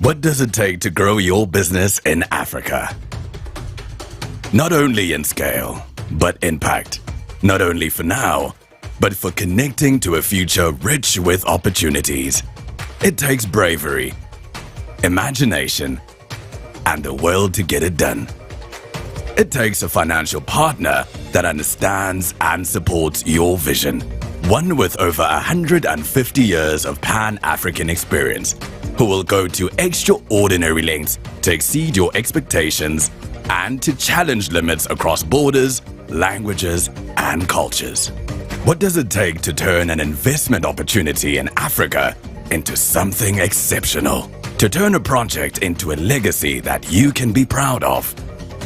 What does it take to grow your business in Africa? Not only in scale, but impact. Not only for now, but for connecting to a future rich with opportunities. It takes bravery, imagination, and the will to get it done. It takes a financial partner that understands and supports your vision. One with over 150 years of Pan-African experience, who will go to extraordinary lengths to exceed your expectations and to challenge limits across borders, languages, and cultures. What does it take to turn an investment opportunity in Africa into something exceptional? To turn a project into a legacy that you can be proud of?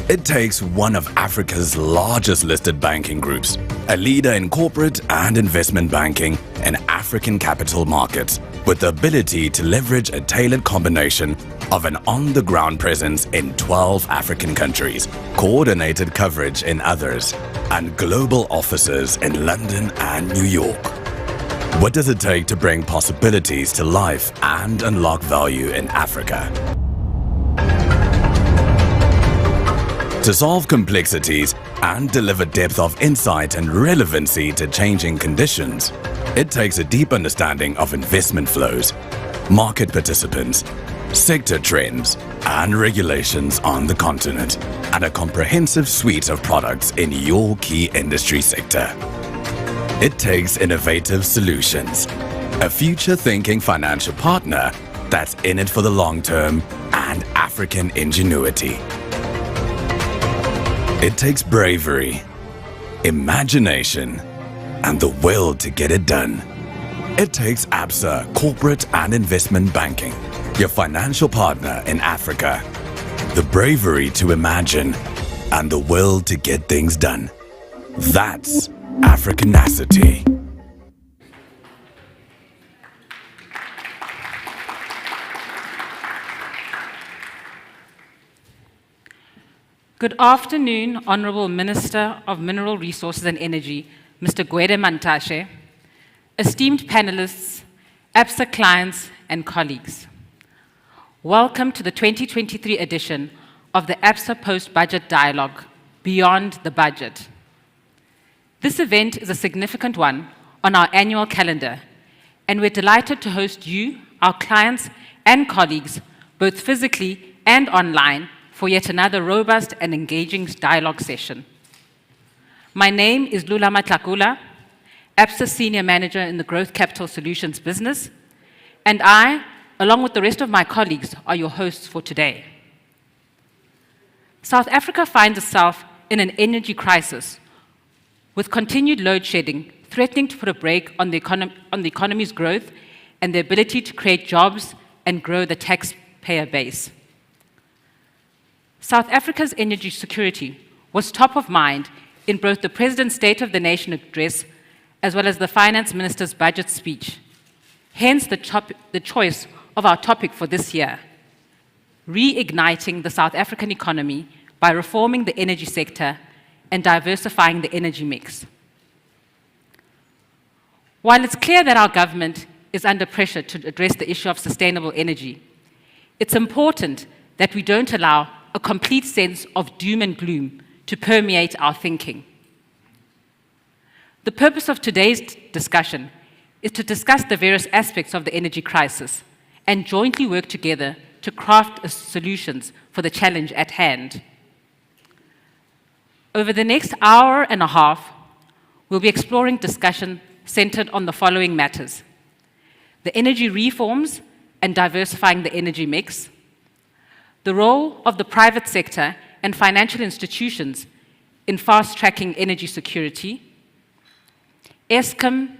It takes one of Africa's largest listed banking groups, a leader in corporate and investment banking in African capital markets, with the ability to leverage a tailored combination of an on-the-ground presence in 12 African countries, coordinated coverage in others, and global offices in London and New York. What does it take to bring possibilities to life and unlock value in Africa? To solve complexities and deliver depth of insight and relevancy to changing conditions, it takes a deep understanding of investment flows, market participants, sector trends, and regulations on the continent, and a comprehensive suite of products in your key industry sector. It takes innovative solutions, a future-thinking financial partner that's in it for the long term, and African ingenuity. It takes bravery, imagination, and the will to get it done. It takes Absa Corporate and Investment Banking, your financial partner in Africa. The bravery to imagine and the will to get things done. That's Africanacity. Good afternoon, Honourable Minister of Mineral Resources and Energy, Mr. Gwede Mantashe, esteemed panelists, Absa clients and colleagues. Welcome to the 2023 edition of the Absa Post-Budget Dialogue, Beyond the Budget. This event is a significant one on our annual calendar, and we're delighted to host you, our clients and colleagues, both physically and online, for yet another robust and engaging dialogue session. My name is Lula Matlakula, Absa Senior Manager in the Growth Capital Solutions business, and I, along with the rest of my colleagues, are your hosts for today. South Africa finds itself in an energy crisis, with continued load shedding threatening to put a brake on the economy's growth and the ability to create jobs and grow the taxpayer base. South Africa's energy security was top of mind in both the President's State of the Nation address as well as the Finance Minister's budget speech. Hence the choice of our topic for this year, reigniting the South African economy by reforming the energy sector and diversifying the energy mix. While it's clear that our government is under pressure to address the issue of sustainable energy, it's important that we don't allow a complete sense of doom and gloom to permeate our thinking. The purpose of today's discussion is to discuss the various aspects of the energy crisis and jointly work together to craft solutions for the challenge at hand. Over the next hour and a half, we'll be exploring discussion centered on the following matters: the energy reforms and diversifying the energy mix, the role of the private sector and financial institutions in fast-tracking energy security, Eskom,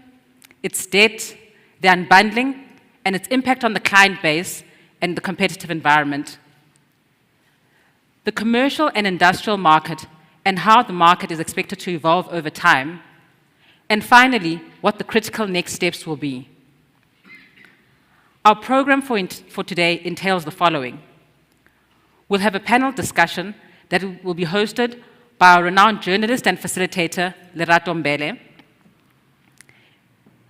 its debt, the unbundling, and its impact on the client base and the competitive environment, the commercial and industrial market and how the market is expected to evolve over time, and finally, what the critical next steps will be. Our program for today entails the following. We'll have a panel discussion that will be hosted by our renowned journalist and facilitator, Lerato Mbele.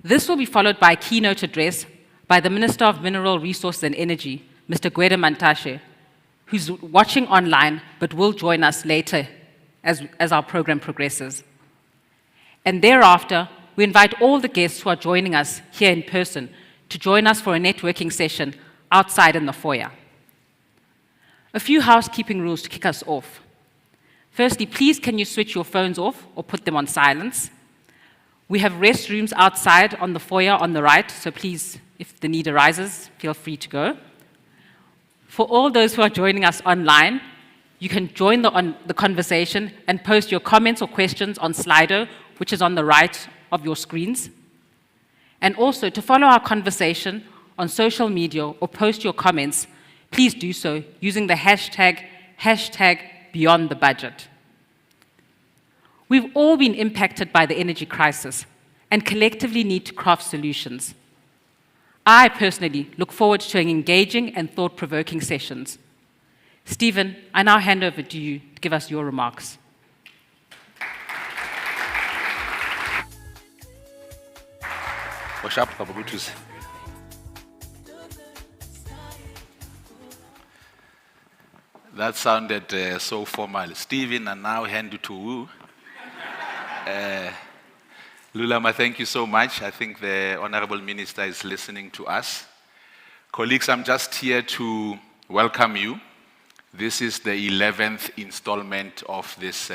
This will be followed by a keynote address by the Minister of Mineral Resources and Energy, Mr. Gwede Mantashe, who's watching online but will join us later as our program progresses. And thereafter, we invite all the guests who are joining us here in person to join us for a networking session outside in the foyer. A few housekeeping rules to kick us off. Firstly, please can you switch your phones off or put them on silence? We have restrooms outside on the foyer on the right, so please, if the need arises, feel free to go. For all those who are joining us online, you can join the conversation and post your comments or questions on Slido, which is on the right of your screens. And also, to follow our conversation on social media or post your comments, please do so using the hashtag #BeyondTheBudget. We've all been impacted by the energy crisis and collectively need to craft solutions. I personally look forward to engaging and thought-provoking sessions. Stephen, I now hand over to you to give us your remarks. That sounded so formal. Stephen, I now hand you to Wu. Lulama, thank you so much. I think the Honorable Minister is listening to us. Colleagues, I'm just here to welcome you. This is the 11th installment of this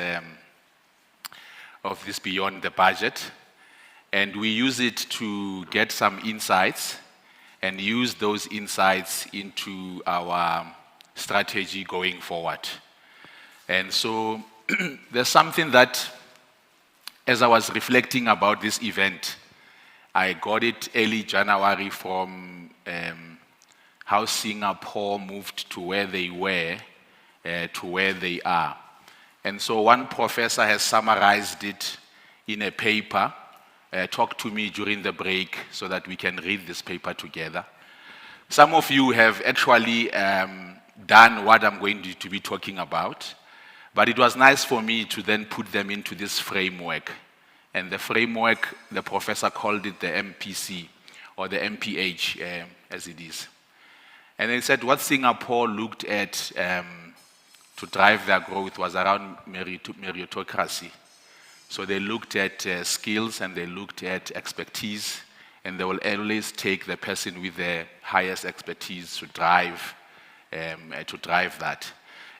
Beyond the Budget. And we use it to get some insights and use those insights into our strategy going forward. And so there's something that, as I was reflecting about this event, I got it early January from how Singapore moved to where they were to where they are. And so one professor has summarized it in a paper. Talk to me during the break so that we can read this paper together. Some of you have actually done what I'm going to be talking about, but it was nice for me to then put them into this framework. And the framework, the professor called it the MPC, or the MPH, as it is. And he said what Singapore looked at to drive their growth was around meritocracy. So they looked at skills and they looked at expertise, and they will always take the person with the highest expertise to drive that.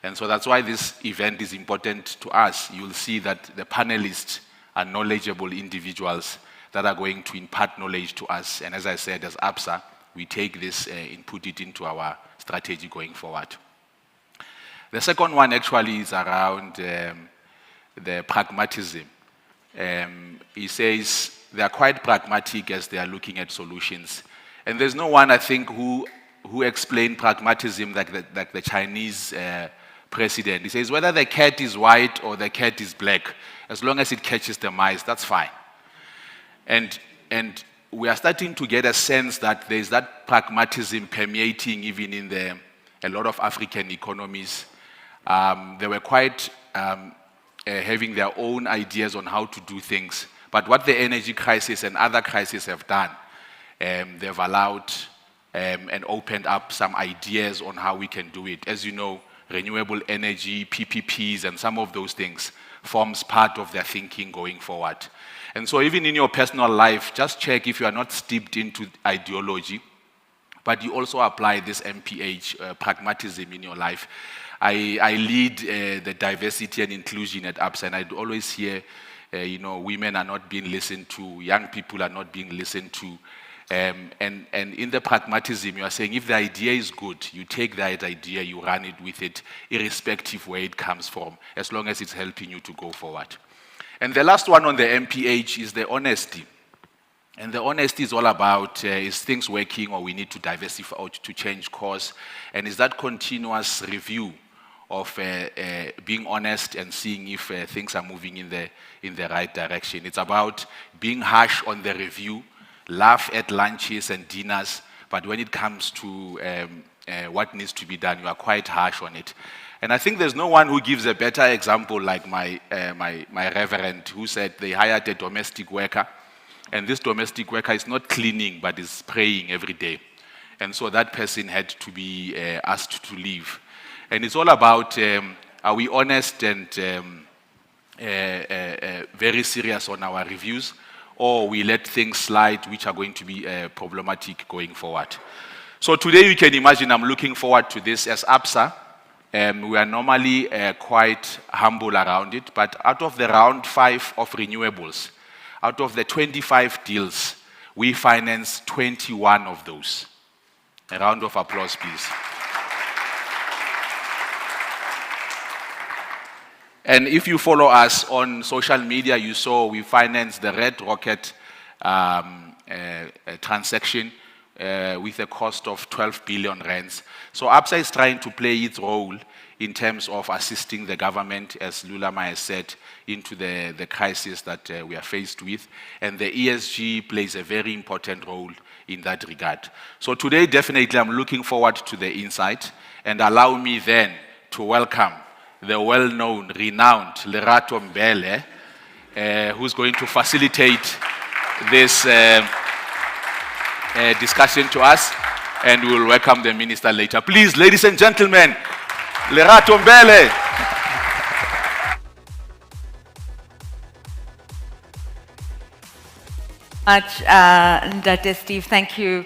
And so that's why this event is important to us. You'll see that the panelists are knowledgeable individuals that are going to impart knowledge to us. And as I said, as Absa, we take this and put it into our strategy going forward. The second one actually is around the pragmatism. He says they are quite pragmatic as they are looking at solutions. And there's no one, I think, who explained pragmatism like the Chinese president. He says whether the cat is white or the cat is black, as long as it catches the mice, that's fine. And we are starting to get a sense that there's that pragmatism permeating even in a lot of African economies. They were quite having their own ideas on how to do things. But what the energy crisis and other crises have done, they've allowed and opened up some ideas on how we can do it. As you know, renewable energy, PPPs, and some of those things forms part of their thinking going forward. And so even in your personal life, just check if you are not steeped into ideology, but you also apply this MPH, pragmatism, in your life. I lead the diversity and inclusion at Absa, and I always hear, women are not being listened to, young people are not being listened to. And in the pragmatism, you are saying if the idea is good, you take that idea, you run it with it, irrespective where it comes from, as long as it's helping you to go forward. And the last one on the MPH is the honesty. And the honesty is all about, is things working or we need to diversify or to change course? And is that continuous review of being honest and seeing if things are moving in the right direction. It's about being harsh on the review, laugh at lunches and dinners, but when it comes to what needs to be done, you are quite harsh on it. And I think there's no one who gives a better example like my reverend, who said they hired a domestic worker, and this domestic worker is not cleaning, but is praying every day. And so that person had to be asked to leave. And it's all about, are we honest and very serious on our reviews, or we let things slide which are going to be problematic going forward. So today you can imagine I'm looking forward to this as Absa. We are normally quite humble around it, but out of the round 5 of renewables, out of the 25 deals, we finance 21 of those. A round of applause, please. And if you follow us on social media, you saw we financed the Red Rocket transaction with a cost of 12 billion rands. So Absa is trying to play its role in terms of assisting the government, as Lulama has said, into the crisis that we are faced with. And the ESG plays a very important role in that regard. So today, definitely, I'm looking forward to the insight. And allow me then to welcome the well-known, renowned Lerato Mbele, who's going to facilitate this discussion to us, and we'll welcome the minister later. Please, ladies and gentlemen, Lerato Mbele. Ndate Steve, thank you,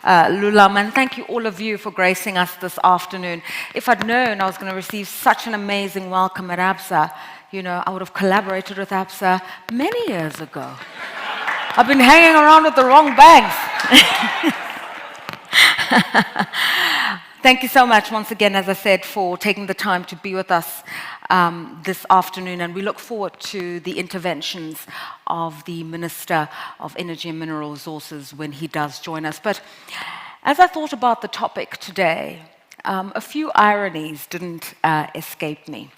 Lulam, and thank you all of you for gracing us this afternoon. If I'd known I was going to receive such an amazing welcome at Absa, you know, I would have collaborated with Absa many years ago. I've been hanging around with the wrong bags. Thank you so much once again, as I said, for taking the time to be with us this afternoon, and we look forward to the interventions of the Minister of Energy and Mineral Resources when he does join us. But as I thought about the topic today, a few ironies didn't escape me.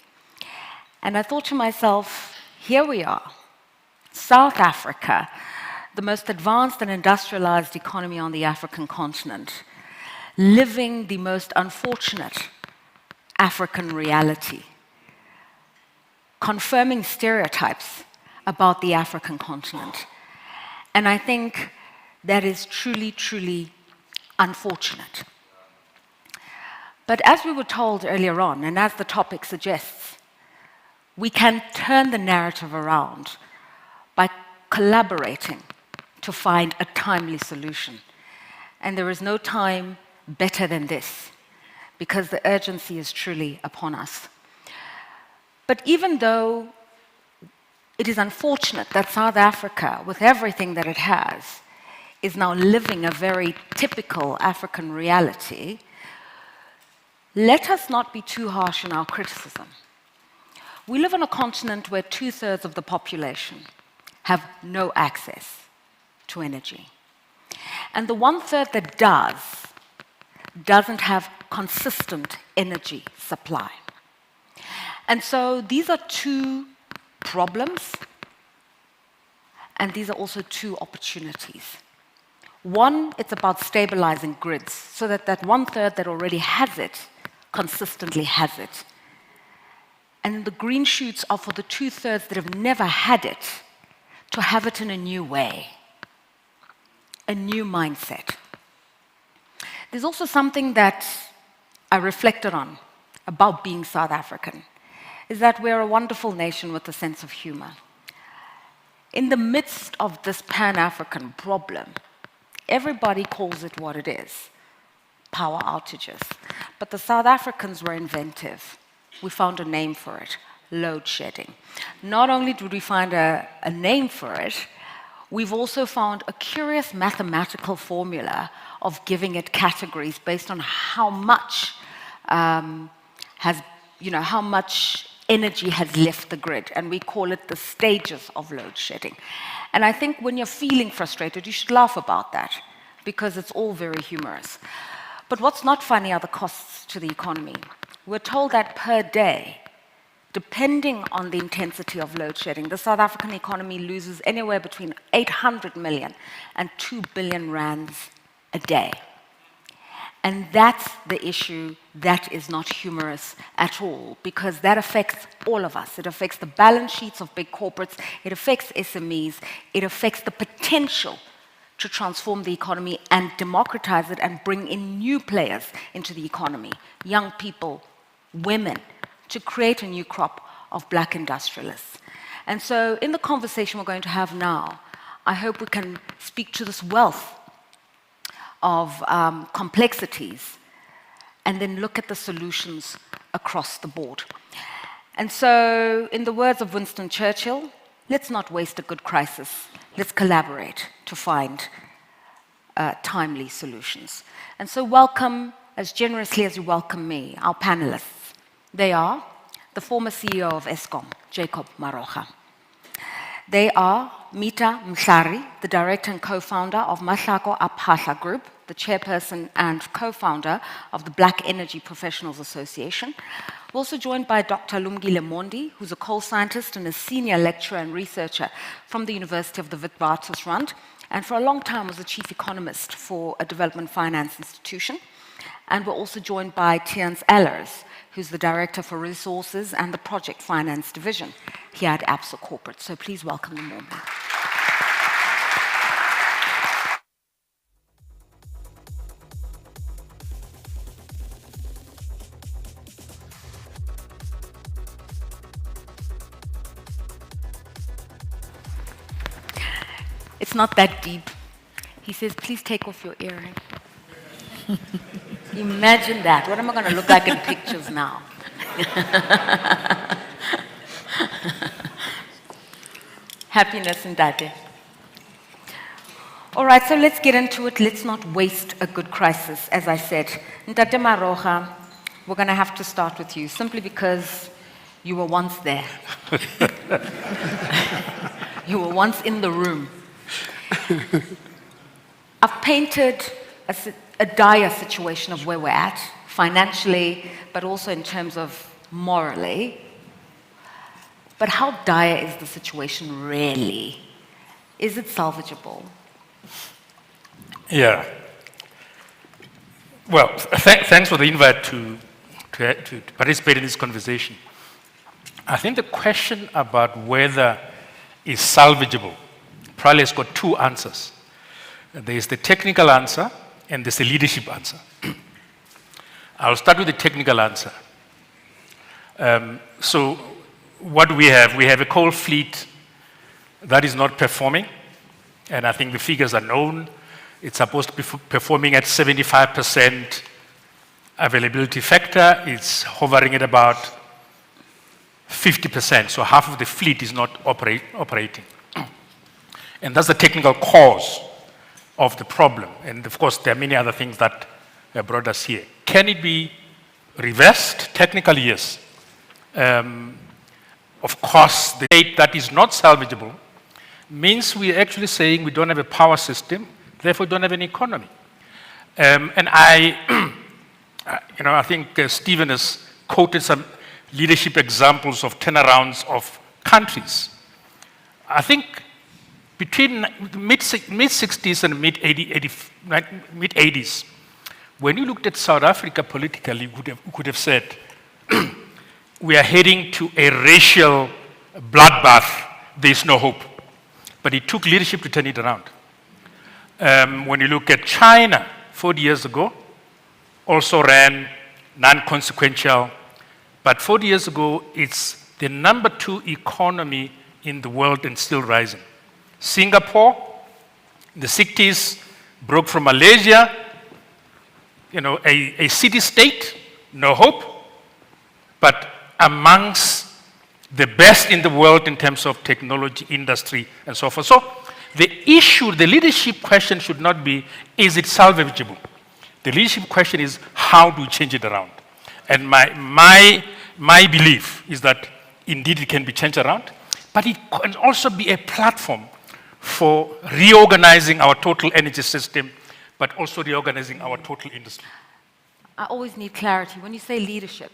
And I thought to myself, here we are, South Africa, the most advanced and industrialized economy on the African continent, living the most unfortunate African reality, confirming stereotypes about the African continent. And I think that is truly, truly unfortunate. But as we were told earlier on, and as the topic suggests, we can turn the narrative around by collaborating to find a timely solution. And there is no time better than this, because the urgency is truly upon us. But even though it is unfortunate that South Africa, with everything that it has, is now living a very typical African reality, let us not be too harsh in our criticism. We live on a continent where 2/3 of the population have no access to energy. And the 1/3 that doesn't have consistent energy supply. And so these are two problems, and these are also two opportunities. One, it's about stabilizing grids so that that 1/3 that already has it consistently has it. And the green shoots are for the 2/3 that have never had it to have it in a new way, a new mindset. There's also something that I reflected on about being South African, is that we're a wonderful nation with a sense of humor. In the midst of this Pan-African problem, everybody calls it what it is, power outages. But the South Africans were inventive. We found a name for it, load shedding. Not only did we find a name for it, we've also found a curious mathematical formula of giving it categories based on how much how much energy has left the grid, and we call it the stages of load shedding. And I think when you're feeling frustrated, you should laugh about that, because it's all very humorous. But what's not funny are the costs to the economy. We're told that per day, depending on the intensity of load shedding, the South African economy loses anywhere between 800 million and 2 billion rands a day. And that's the issue that is not humorous at all, because that affects all of us. It affects the balance sheets of big corporates, it affects SMEs, it affects the potential to transform the economy and democratize it and bring in new players into the economy, young people, women, to create a new crop of black industrialists. And so in the conversation we're going to have now, I hope we can speak to this wealth of complexities and then look at the solutions across the board. And so, in the words of Winston Churchill, let's not waste a good crisis. Let's collaborate to find timely solutions. And so welcome, as generously as you welcome me, our panelists. They are the former CEO of Eskom, Jacob Maroga. They are Mita Mhlari, the director and co-founder of Mahlako Aphahla Group, the chairperson and co-founder of the Black Energy Professionals Association. We're also joined by Dr. Lumgile Mondi, who's a coal scientist and a senior lecturer and researcher from the University of the Witwatersrand, and for a long time was the chief economist for a development finance institution. And we're also joined by Tians Ellers, who's the director for resources and the project finance division here at Absa Corporate. So please welcome them all. It's not that deep. He says, please take off your earring. Imagine that. What am I going to look like in pictures now? Happiness and Dade. All right, so let's get into it. Let's not waste a good crisis, as I said. Ntate Maroga, we're going to have to start with you, simply because you were once there. You were once in the room. I've painted a dire situation of where we're at, financially, but also in terms of morally. But how dire is the situation really? Is it salvageable? Yeah. Well, thanks for the invite to participate in this conversation. I think the question about whether it's salvageable probably has got two answers. There's the technical answer and there's the leadership answer. I'll start with the technical answer. So what we have a coal fleet that is not performing, and I think the figures are known. It's supposed to be performing at 75% availability factor. It's hovering at about 50%, so half of the fleet is not operating. And that's the technical cause of the problem. And of course, there are many other things that brought us here. Can it be reversed? Technically, yes. Of course, the state that is not salvageable means we're actually saying we don't have a power system, therefore don't have an economy. And I think Stephen has quoted some leadership examples of turnarounds of countries. I think between mid-60s and mid-80s, when you looked at South Africa politically, you could have said, we are heading to a racial bloodbath. There's no hope. But it took leadership to turn it around. When you look at China, 40 years ago, also ran non-consequential, but 40 years ago, it's the number 2 economy in the world and still rising. Singapore, in the 60s, broke from Malaysia, a city-state, no hope, but amongst the best in the world in terms of technology, industry, and so forth. So the issue, the leadership question should not be, is it salvageable? The leadership question is, how do we change it around? And my belief is that indeed it can be changed around, but it can also be a platform for reorganizing our total energy system, but also reorganizing our total industry. I always need clarity. When you say leadership,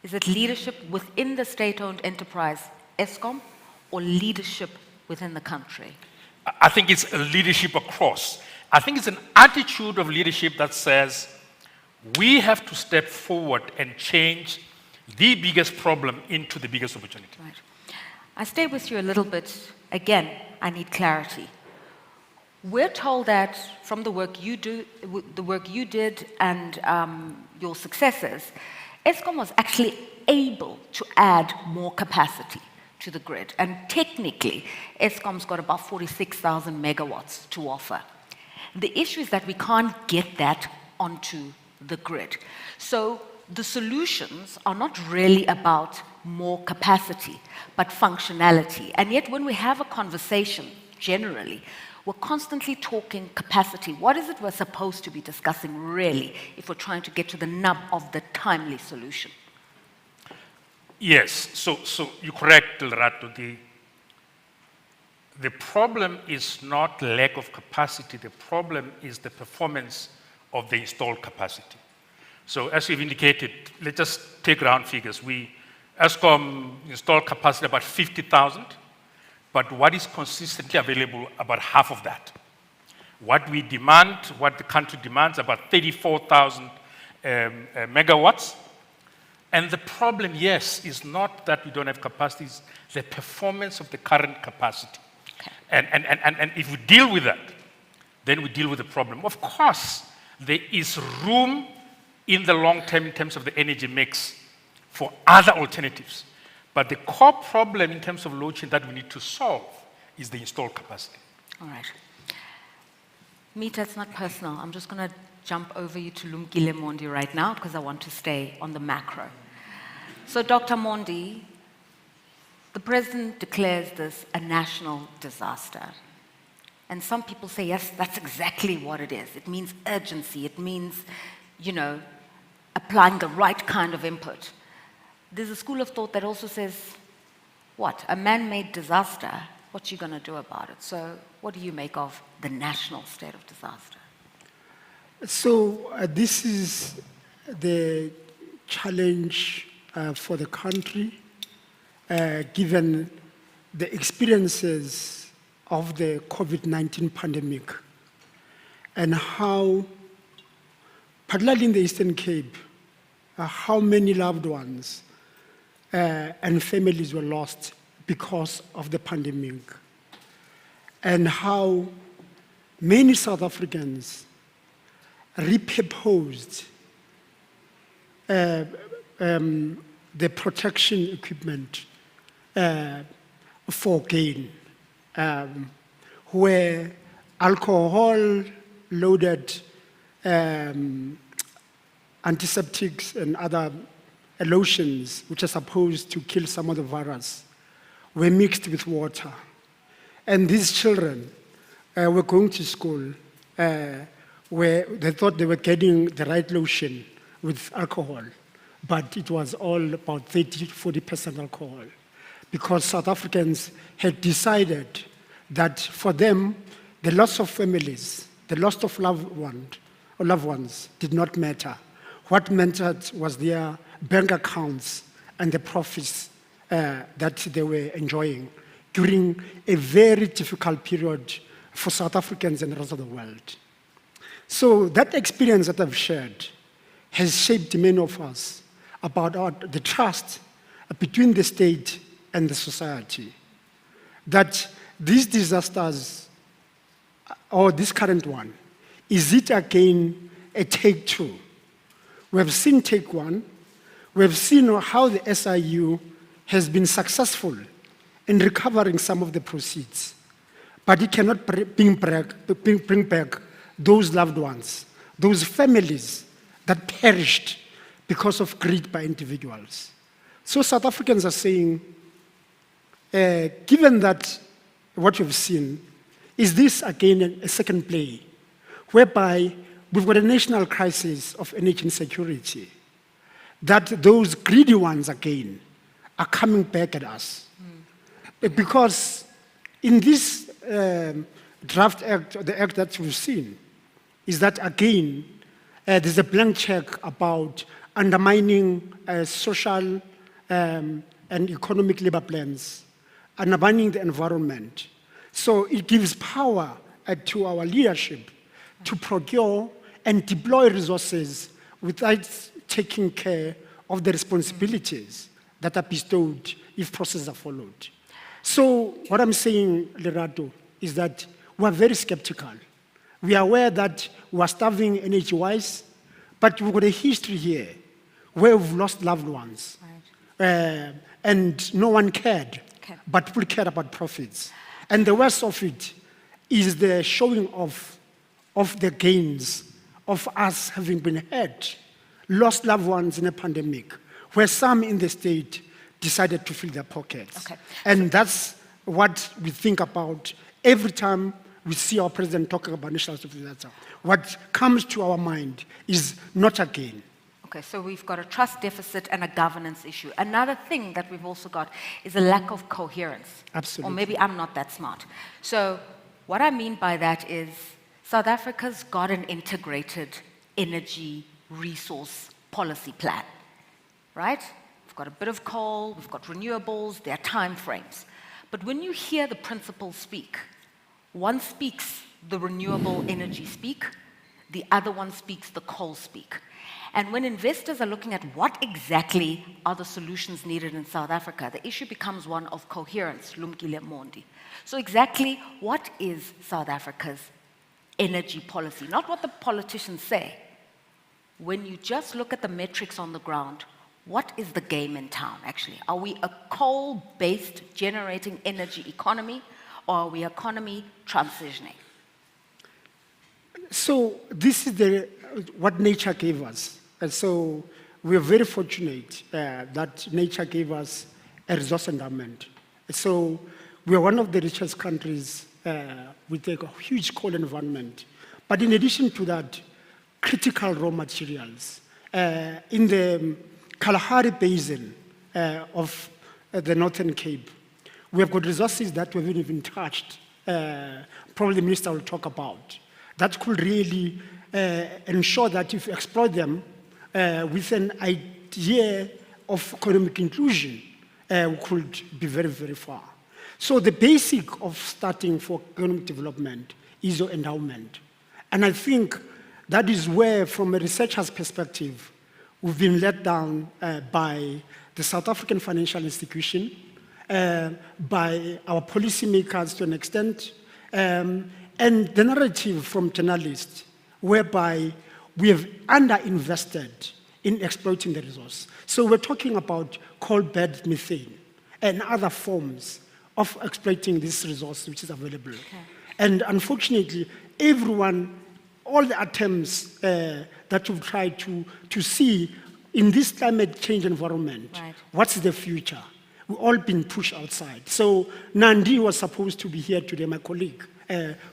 is it leadership within the state-owned enterprise, Eskom, or leadership within the country? I think it's a leadership across. I think it's an attitude of leadership that says we have to step forward and change the biggest problem into the biggest opportunity. Right. I stay with you a little bit. Again, I need clarity. We're told that from the work you did and your successors, Eskom was actually able to add more capacity to the grid. And technically, Eskom's got about 46,000 megawatts to offer. The issue is that we can't get that onto the grid. So the solutions are not really about more capacity, but functionality. And yet when we have a conversation, generally, we're constantly talking capacity. What is it we're supposed to be discussing, really, if we're trying to get to the nub of the timely solution? Yes, so you're correct, Lerato. The problem is not lack of capacity. The problem is the performance of the installed capacity. So as you've indicated, let's just take round figures. Eskom installed capacity about 50,000, but what is consistently available, about half of that. What we demand, what the country demands, about 34,000 megawatts. And the problem, yes, is not that we don't have capacity, it's the performance of the current capacity. Okay. And if we deal with that, then we deal with the problem. Of course, there is room in the long term in terms of the energy mix for other alternatives. But the core problem in terms of load shedding that we need to solve is the installed capacity. All right. Mita, it's not personal. I'm just going to jump over you to Lumkile Mondi right now because I want to stay on the macro. So, Dr. Mondi, the president declares this a national disaster. And some people say, yes, that's exactly what it is. It means urgency. It means, applying the right kind of input. There's a school of thought that also says, what? A man-made disaster, what you going to do about it? So what do you make of the national state of disaster? So this is the challenge for the country, given the experiences of the COVID-19 pandemic and how, particularly in the Eastern Cape, how many loved ones and families were lost because of the pandemic, and how many South Africans repurposed the protection equipment for gain, where alcohol-loaded antiseptics and other lotions, which are supposed to kill some of the virus, were mixed with water. And these children were going to school where they thought they were getting the right lotion with alcohol, but it was all about 30-40% alcohol, because South Africans had decided that for them, the loss of families, the loss of loved ones did not matter. What mattered was their bank accounts and the profits that they were enjoying during a very difficult period for South Africans and the rest of the world. So that experience that I've shared has shaped many of us about the trust between the state and the society. That these disasters, or this current one, is it again a take two? We have seen take one. We have seen how the SIU has been successful in recovering some of the proceeds, but it cannot bring back those loved ones, those families that perished because of greed by individuals. So South Africans are saying, given that what you've seen, is this again a second play, whereby we've got a national crisis of energy insecurity, that those greedy ones again are coming back at us? Because in this draft act, the act that we've seen, is that again, there's a blank check about undermining social and economic labor plans, undermining the environment. So it gives power to our leadership to procure and deploy resources without taking care of the responsibilities that are bestowed if processes are followed. So what I'm saying, Lerato, is that were very skeptical. We are aware that we are starving energy-wise, but we've got a history here where we've lost loved ones. Right. And no one cared, Okay. but people cared about profits. And the worst of it is the showing of the gains of us having been hurt, lost loved ones in a pandemic, where some in the state decided to fill their pockets. Okay. And that's what we think about every time we see our president talking about national security. What comes to our mind is not again. Okay, so we've got a trust deficit and a governance issue. Another thing that we've also got is a lack of coherence. Absolutely. Or maybe I'm not that smart. So what I mean by that is South Africa's got an integrated energy resource policy plan, right? We've got a bit of coal, we've got renewables, there are time frames. But when you hear the principals speak, one speaks the renewable energy speak, the other one speaks the coal speak. And when investors are looking at what exactly are the solutions needed in South Africa, the issue becomes one of coherence, Lumkile Mondi. So exactly what is South Africa's energy policy? Not what the politicians say. When you just look at the metrics on the ground, what is the game in town, actually? Are we a coal-based generating energy economy, or are we economy transitioning? So this is what nature gave us. And so we are very fortunate that nature gave us a resource endowment. So we are one of the richest countries with a huge coal environment. But in addition to that, critical raw materials. In the Kalahari Basin of the Northern Cape, we have got resources that we haven't even touched. Probably the minister will talk about. That could really ensure that if you exploit them with an idea of economic inclusion, we could be very, very far. So the basic of starting for economic development is your endowment. And I think that is where, from a researcher's perspective, we've been let down by the South African financial institution, by our policymakers to an extent, and the narrative from journalists, whereby we have underinvested in exploiting the resource. So we're talking about coal bed methane and other forms of exploiting this resource which is available. Okay. And unfortunately, all the attempts that we've tried to see in this climate change environment, right, what's the future? We've all been pushed outside. So Nandi was supposed to be here today, my colleague,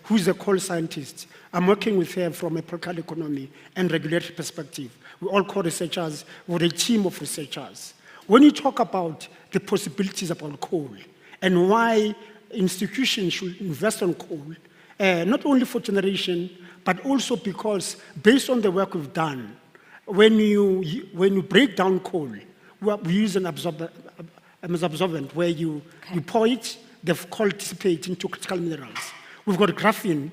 who's a coal scientist. I'm working with her from a political economy and regulatory perspective. We all co-researchers with a team of researchers. When you talk about the possibilities about coal and why institutions should invest on coal, not only for generation, but also because based on the work we've done, when you break down coal, we use an absorbent where you pour it, the coal dissipates into critical minerals. We've got graphene,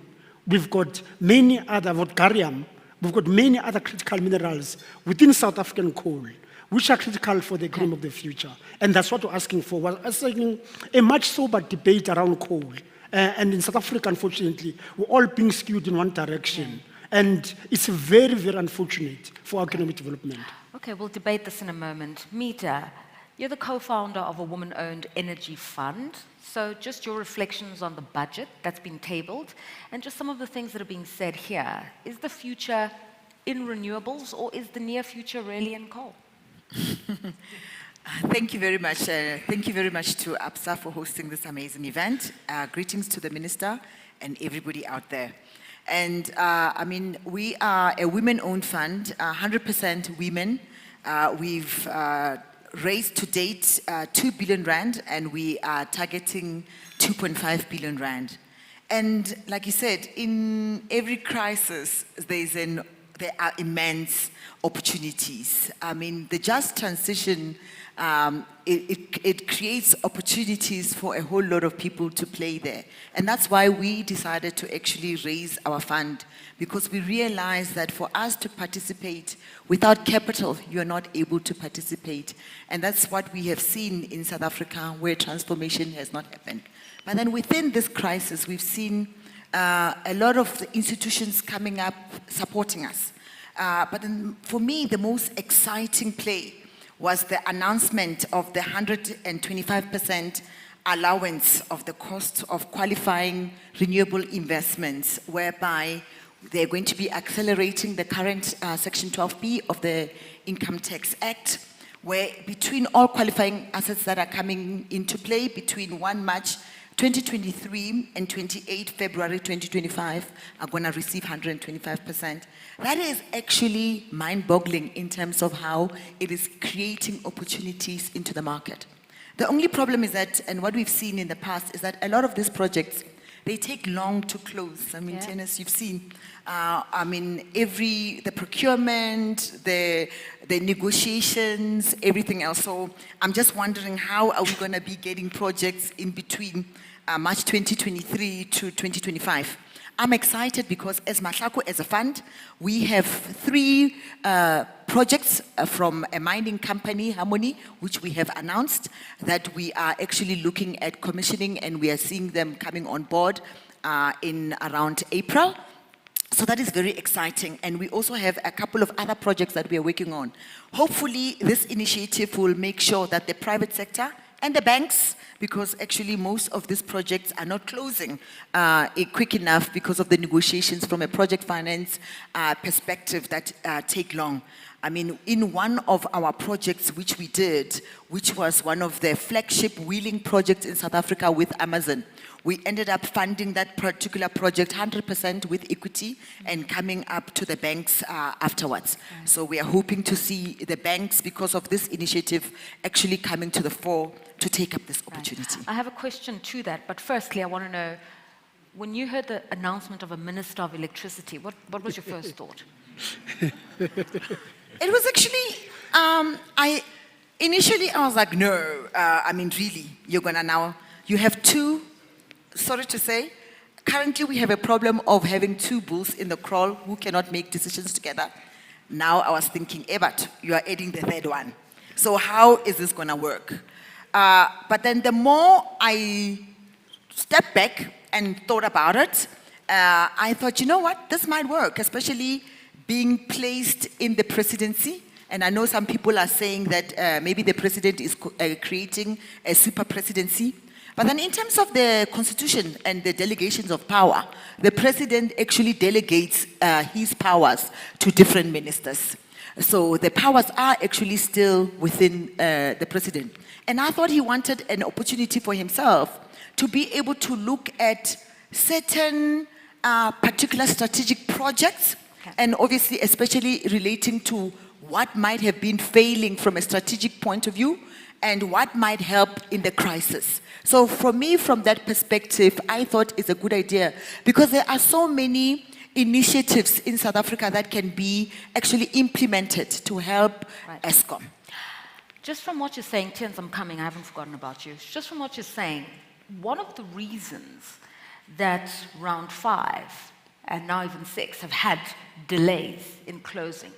we've got many other, gallium, we've got many other critical minerals within South African coal, which are critical for the economy of the future. And that's what we're asking for. We're asking a much sober debate around coal. And in South Africa, unfortunately, we're all being skewed in one direction. And it's very, very unfortunate for our economic development. Okay, we'll debate this in a moment. Mita, you're the co-founder of a woman-owned energy fund. So just your reflections on the budget that's been tabled and just some of the things that are being said here. Is the future in renewables or is the near future really in coal? Thank you very much. Thank you very much to Absa for hosting this amazing event. Greetings to the minister and everybody out there. And I mean, we are a women-owned fund, 100% women. We've raised to date 2 billion rand, and we are targeting 2.5 billion rand. And like you said, in every crisis, there are immense opportunities. I mean, the just transition, it creates opportunities for a whole lot of people to play there. And that's why we decided to actually raise our fund, because we realized that for us to participate without capital, you're not able to participate. And that's what we have seen in South Africa, where transformation has not happened. But then within this crisis, we've seen a lot of the institutions coming up supporting us. But then for me, the most exciting play was the announcement of the 125% allowance of the cost of qualifying renewable investments, whereby they're going to be accelerating the current Section 12B of the Income Tax Act, where between all qualifying assets that are coming into play between 1 March 2023 and 28 February 2025 are going to receive 125%. That is actually mind-boggling in terms of how it is creating opportunities into the market. The only problem is that, and what we've seen in the past, is that a lot of these projects, they take long to close. I mean, Tennis, you've seen. The procurement, the negotiations, everything else. So I'm just wondering, how are we going to be getting projects in between March 2023 to 2025? I'm excited because as Mahlako, as a fund, we have 3 projects from a mining company, Harmony, which we have announced that we are actually looking at commissioning, and we are seeing them coming on board in around April. So that is very exciting. And we also have a couple of other projects that we are working on. Hopefully, this initiative will make sure that the private sector and the banks, because actually most of these projects are not closing quick enough because of the negotiations from a project finance perspective that take long. I mean, in one of our projects which we did, which was one of the flagship wheeling projects in South Africa with Amazon, we ended up funding that particular project 100% with equity and coming up to the banks afterwards. So we are hoping to see the banks, because of this initiative, actually coming to the fore to take up this opportunity. I have a question to that, but firstly, I want to know, when you heard the announcement of a Minister of Electricity, what was your first thought? It was actually, initially I was like, no, really, you're gonna now, you have 2, sorry to say, currently we have a problem of having 2 bulls in the kraal who cannot make decisions together. Now I was thinking, Ebert, you are adding the 3rd one. So how is this gonna work? But then the more I stepped back and thought about it, I thought, you know what, this might work, especially being placed in the presidency. And I know some people are saying that maybe the president is creating a super presidency. But then in terms of the constitution and the delegations of power, the president actually delegates his powers to different ministers. So the powers are actually still within the president. And I thought he wanted an opportunity for himself to be able to look at certain particular strategic projects, and obviously especially relating to what might have been failing from a strategic point of view and what might help in the crisis. So for me, from that perspective, I thought it's a good idea, because there are so many initiatives in South Africa that can be actually implemented to help Eskom. Just from what you're saying, Tins, I'm coming, I haven't forgotten about you. Just from what you're saying, one of the reasons that round 5 and now even 6 have had delays in closing,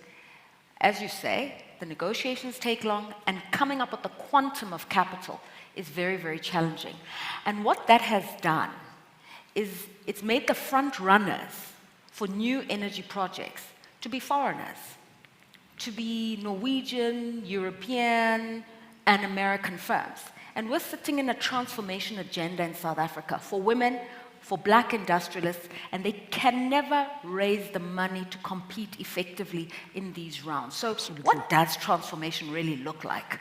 as you say, the negotiations take long, and coming up with the quantum of capital is very, very challenging. And what that has done is it's made the front runners for new energy projects to be foreigners, to be Norwegian, European, and American firms. And we're sitting in a transformation agenda in South Africa for women, for black industrialists, and they can never raise the money to compete effectively in these rounds. So what does transformation really look like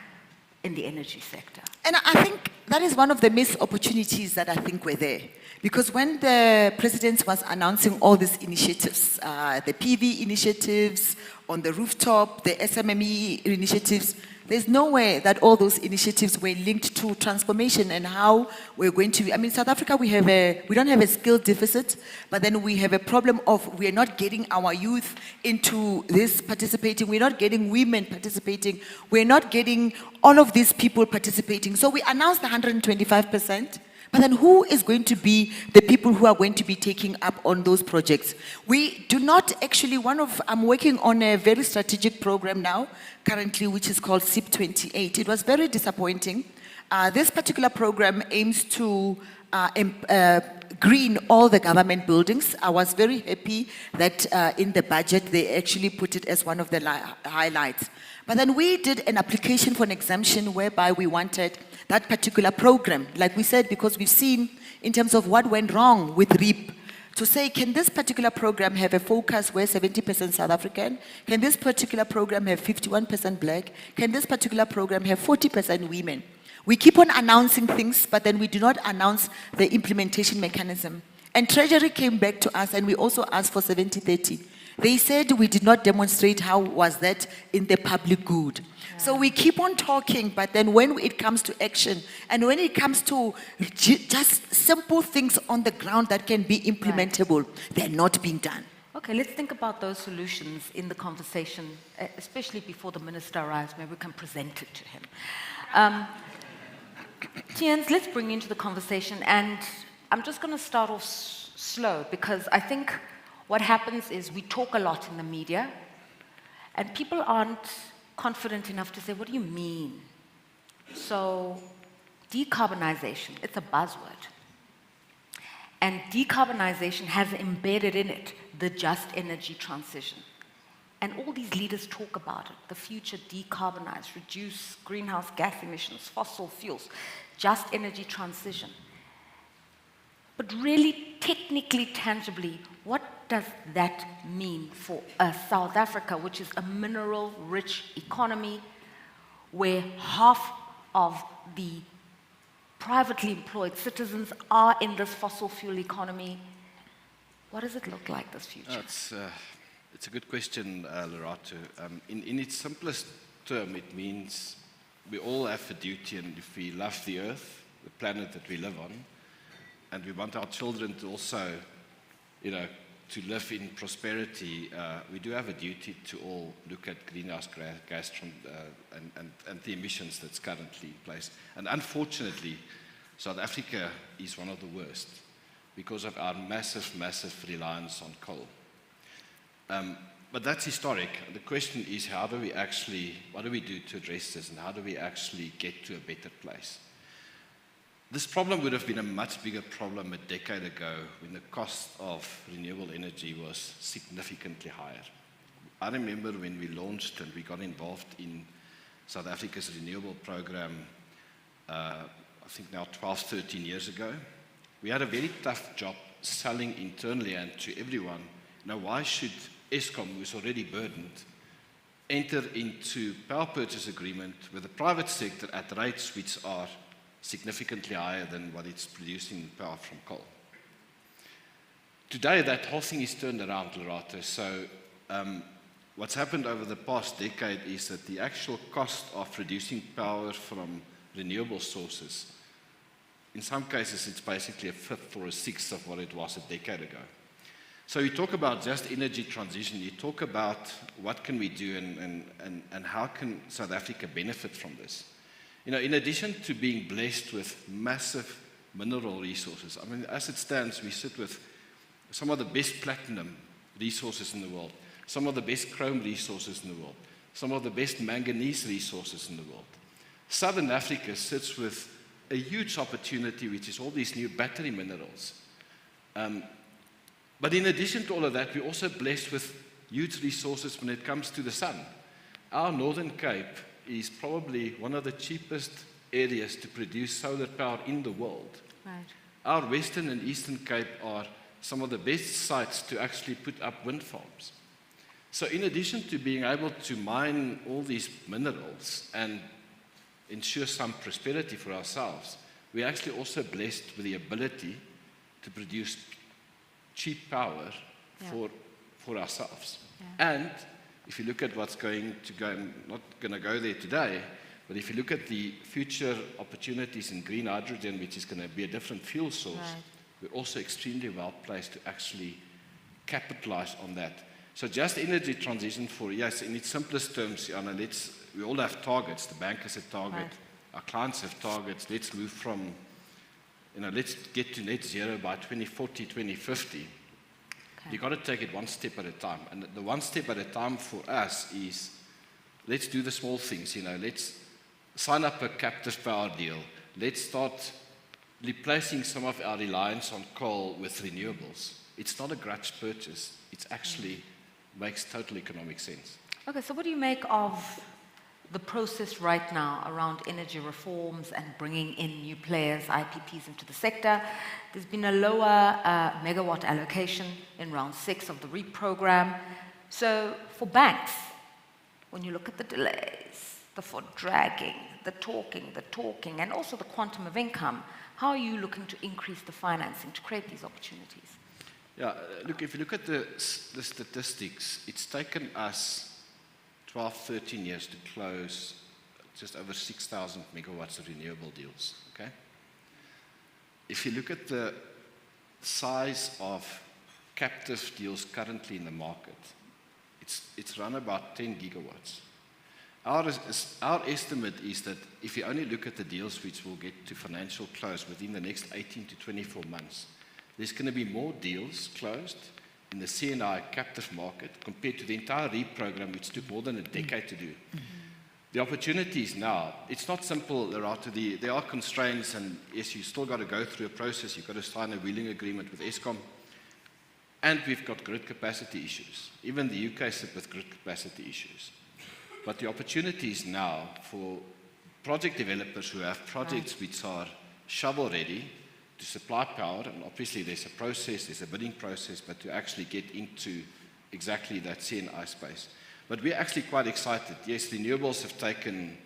in the energy sector? And I think that is one of the missed opportunities that I think were there. Because when the president was announcing all these initiatives, the PV initiatives on the rooftop, the SMME initiatives, there's no way that all those initiatives were linked to transformation and how we're going to, South Africa, we don't have a skill deficit, but then we have a problem of we're not getting our youth into this participating, we're not getting women participating, we're not getting all of these people participating. So we announced the 125%, but then who is going to be the people who are going to be taking up on those projects? We do not actually, I'm working on a very strategic program now, currently, which is called SIP 28. It was very disappointing. This particular program aims to green all the government buildings. I was very happy that in the budget they actually put it as one of the highlights. But then we did an application for an exemption whereby we wanted that particular program, like we said, because we've seen in terms of what went wrong with REAP, to say, can this particular program have a focus where 70% South African? Can this particular program have 51% black? Can this particular program have 40% women? We keep on announcing things, but then we do not announce the implementation mechanism. And Treasury came back to us, and we also asked for 70-30. They said we did not demonstrate how was that in the public good. Yeah. So we keep on talking, but then when it comes to action, and when it comes to just simple things on the ground that can be implementable, they're not being done. Okay, let's think about those solutions in the conversation, especially before the minister arrives, maybe we can present it to him. Tiens, let's bring you into the conversation, and I'm just going to start off slow, because I think what happens is we talk a lot in the media, and people aren't confident enough to say, what do you mean? So, decarbonization, it's a buzzword. And decarbonization has embedded in it the just energy transition. And all these leaders talk about it, the future decarbonize, reduce greenhouse gas emissions, fossil fuels, just energy transition. But really, technically, tangibly, what does that mean for South Africa, which is a mineral-rich economy, where half of the privately employed citizens are in this fossil fuel economy? What does it look like, this future? It's a good question, Lerato. In its simplest term, it means we all have a duty, and if we love the earth, the planet that we live on, and we want our children to also, to live in prosperity, we do have a duty to all look at greenhouse gas and the emissions that's currently in place. And unfortunately, South Africa is one of the worst because of our massive, massive reliance on coal. But that's historic. The question is, what do we do to address this, and how do we actually get to a better place? This problem would have been a much bigger problem a decade ago when the cost of renewable energy was significantly higher. I remember when we launched and we got involved in South Africa's renewable program, I think now 12, 13 years ago. We had a very tough job selling internally and to everyone. Now, why should Eskom, who's already burdened, enter into power purchase agreement with the private sector at rates which are significantly higher than what it's producing power from coal? Today, that whole thing is turned around, Lerato. So what's happened over the past decade is that the actual cost of producing power from renewable sources, in some cases, it's basically a fifth or a sixth of what it was a decade ago. So you talk about just energy transition, you talk about what can we do and how can South Africa benefit from this. In addition to being blessed with massive mineral resources, I mean, as it stands, we sit with some of the best platinum resources in the world, some of the best chrome resources in the world, some of the best manganese resources in the world. Southern Africa sits with a huge opportunity, which is all these new battery minerals. But in addition to all of that, we're also blessed with huge resources when it comes to the sun. Our Northern Cape is probably one of the cheapest areas to produce solar power in the world. Right. Our Western and Eastern Cape are some of the best sites to actually put up wind farms. So in addition to being able to mine all these minerals and ensure some prosperity for ourselves, we're actually also blessed with the ability to produce cheap power for ourselves. Yeah. And if you look at what's going to go, I'm not going to go there today, but if you look at the future opportunities in green hydrogen, which is going to be a different fuel source, we're also extremely well placed to actually capitalize on that. So just energy transition yes, in its simplest terms, Jana, we all have targets. The bank has a target. Our clients have targets. Let's move from, let's get to net zero by 2040, 2050. Okay. You've got to take it one step at a time. And the one step at a time for us is, let's do the small things, let's sign up a captive power deal. Let's start replacing some of our reliance on coal with renewables. It's not a grudge purchase. It actually makes total economic sense. Okay, so what do you make of the process right now around energy reforms and bringing in new players, IPPs, into the sector? There's been a lower megawatt allocation in round 6 of the REAP program. So for banks, when you look at the delays, the foot dragging, the talking, and also the quantum of income, how are you looking to increase the financing to create these opportunities? Yeah, look, if you look at the statistics, it's taken us 12, 13 years to close just over 6,000 megawatts of renewable deals, okay? If you look at the size of captive deals currently in the market, it's run about 10 gigawatts. Our estimate is that if you only look at the deals which will get to financial close within the next 18 to 24 months, there's going to be more deals closed in the C&I captive market compared to the entire REAP program, which took more than a decade to do. The opportunities now, it's not simple, there are constraints, and yes, you still got to go through a process, you've got to sign a wheeling agreement with Eskom, and we've got grid capacity issues. Even the UK sit with grid capacity issues. But the opportunities now for project developers who have projects which are shovel-ready to supply power, and obviously there's a process, there's a bidding process, but to actually get into exactly that C&I space. But we're actually quite excited. Yes, renewables have taken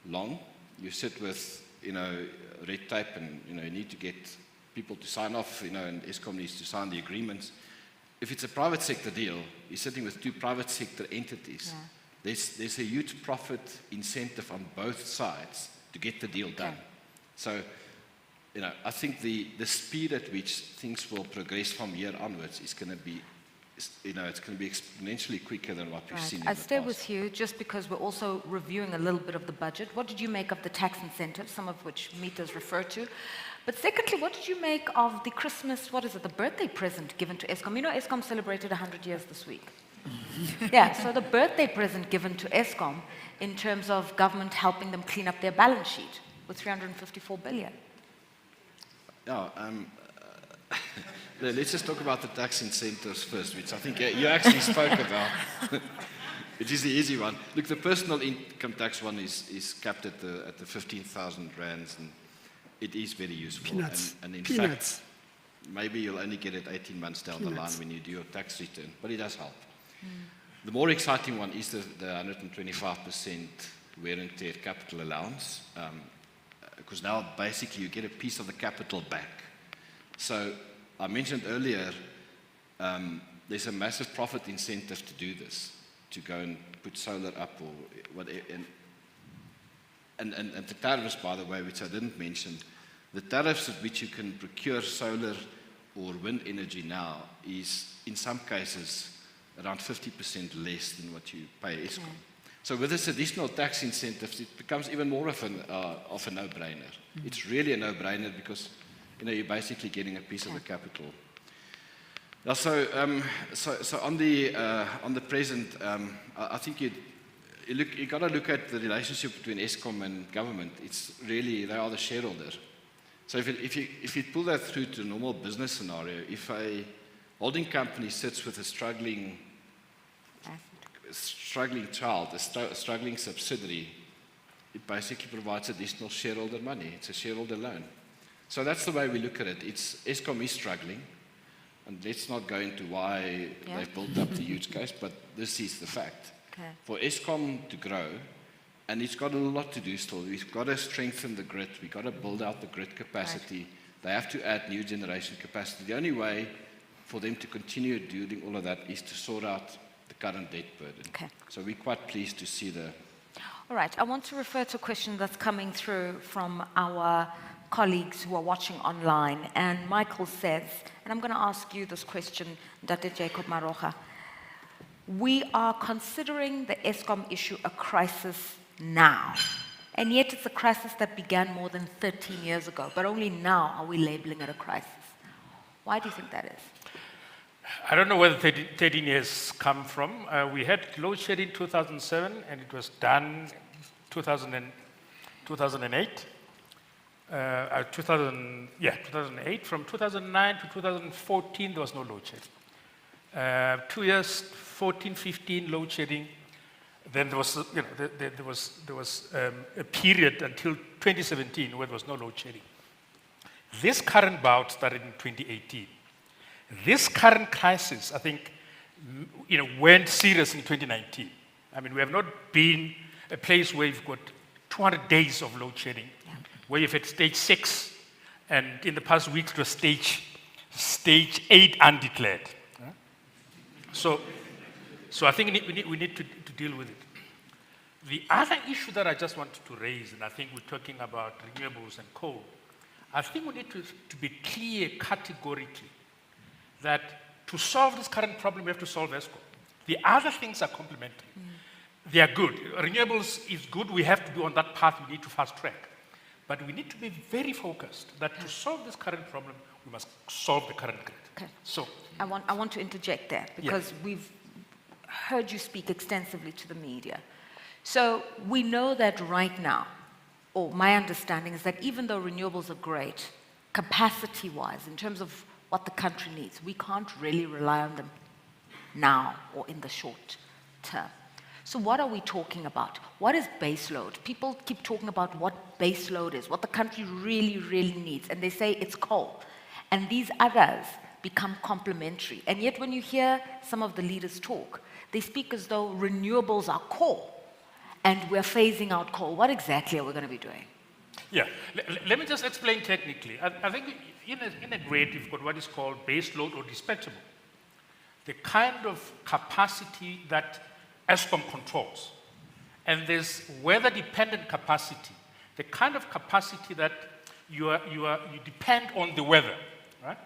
long. You sit with, red tape, and, you need to get people to sign off, and Eskom needs to sign the agreements. If it's a private sector deal, you're sitting with 2 private sector entities. Yeah. There's a huge profit incentive on both sides to get the deal done. So, I think the speed at which things will progress from here onwards is going to be, it's going to be exponentially quicker than what we've seen in the past. I'll stay with you just because we're also reviewing a little bit of the budget. What did you make of the tax incentives, some of which Mita's referred to? But secondly, what did you make of the Christmas, the birthday present given to Eskom? Eskom celebrated 100 years this week. Yeah, so the birthday present given to Eskom in terms of government helping them clean up their balance sheet with 354 billion. Let's just talk about the tax incentives first, which I think you actually spoke about, which is the easy one. Look, the personal income tax one is capped at the 15,000 rands, and it is very useful. Peanuts. And in fact, maybe you'll only get it 18 months down the line when you do your tax return, but it does help. The more exciting one is the 125% wear and tear capital allowance, because now basically you get a piece of the capital back. So I mentioned earlier, there's a massive profit incentive to do this, to go and put solar up or whatever. And the tariffs, by the way, which I didn't mention, the tariffs at which you can procure solar or wind energy now is, in some cases, around 50% less than what you pay Eskom. So with this additional tax incentives, it becomes even more of a no-brainer. It's really a no-brainer because you're basically getting a piece of the capital. Now, so on the present, I think you got to look at the relationship between Eskom and government. It's really, they are the shareholder. So if you pull that through to a normal business scenario, if a holding company sits with a struggling child, a struggling subsidiary, it basically provides additional shareholder money. It's a shareholder loan. So that's the way we look at it. Eskom is struggling, and let's not go into why they've built up the huge case, but this is the fact. Okay. For Eskom to grow, and it's got a lot to do still. We've got to strengthen the grid. We've got to build out the grid capacity. Right. They have to add new generation capacity. The only way for them to continue doing all of that is to sort out the current debt burden. Okay. So we're quite pleased to see the... All right. I want to refer to a question that's coming through from our colleagues who are watching online. And Michael says, and I'm going to ask you this question, Dr. Jacob Maroga. We are considering the Eskom issue a crisis now. And yet it's a crisis that began more than 13 years ago. But only now are we labeling it a crisis. Why do you think that is? I don't know where the 13 years come from. We had load shedding in 2007, and it was done in 2008. 2008. From 2009 to 2014, there was no load shedding. 2 years, 14, 15, load shedding. Then there was, there was a period until 2017 where there was no load shedding. This current bout started in 2018. This current crisis, I think, went serious in 2019. I mean, we have not been a place where you've got 200 days of load shedding, where you've had stage 6, and in the past weeks it was stage 8 undeclared. So I think we need to deal with it. The other issue that I just wanted to raise, and I think we're talking about renewables and coal, I think we need to be clear categorically that to solve this current problem, we have to solve ESCOM. The other things are complementary. They are good. Renewables is good. We have to be on that path. We need to fast track. But we need to be very focused that to solve this current problem, we must solve the current grid. Okay. So I want to interject there because we've heard you speak extensively to the media. So we know that right now, or my understanding is that even though renewables are great, capacity-wise, in terms of what the country needs, we can't really rely on them now or in the short term. So what are we talking about? What is baseload? People keep talking about what baseload is, what the country really, really needs, and they say it's coal. And these others become complementary. And yet when you hear some of the leaders talk, they speak as though renewables are core, and we're phasing out coal. What exactly are we going to be doing? yeah, let me just explain technically. I think in a grid, you've got what is called baseload or dispatchable. The kind of capacity that ESCOM controls. And there's weather-dependent capacity, the kind of capacity that you depend on the weather, right?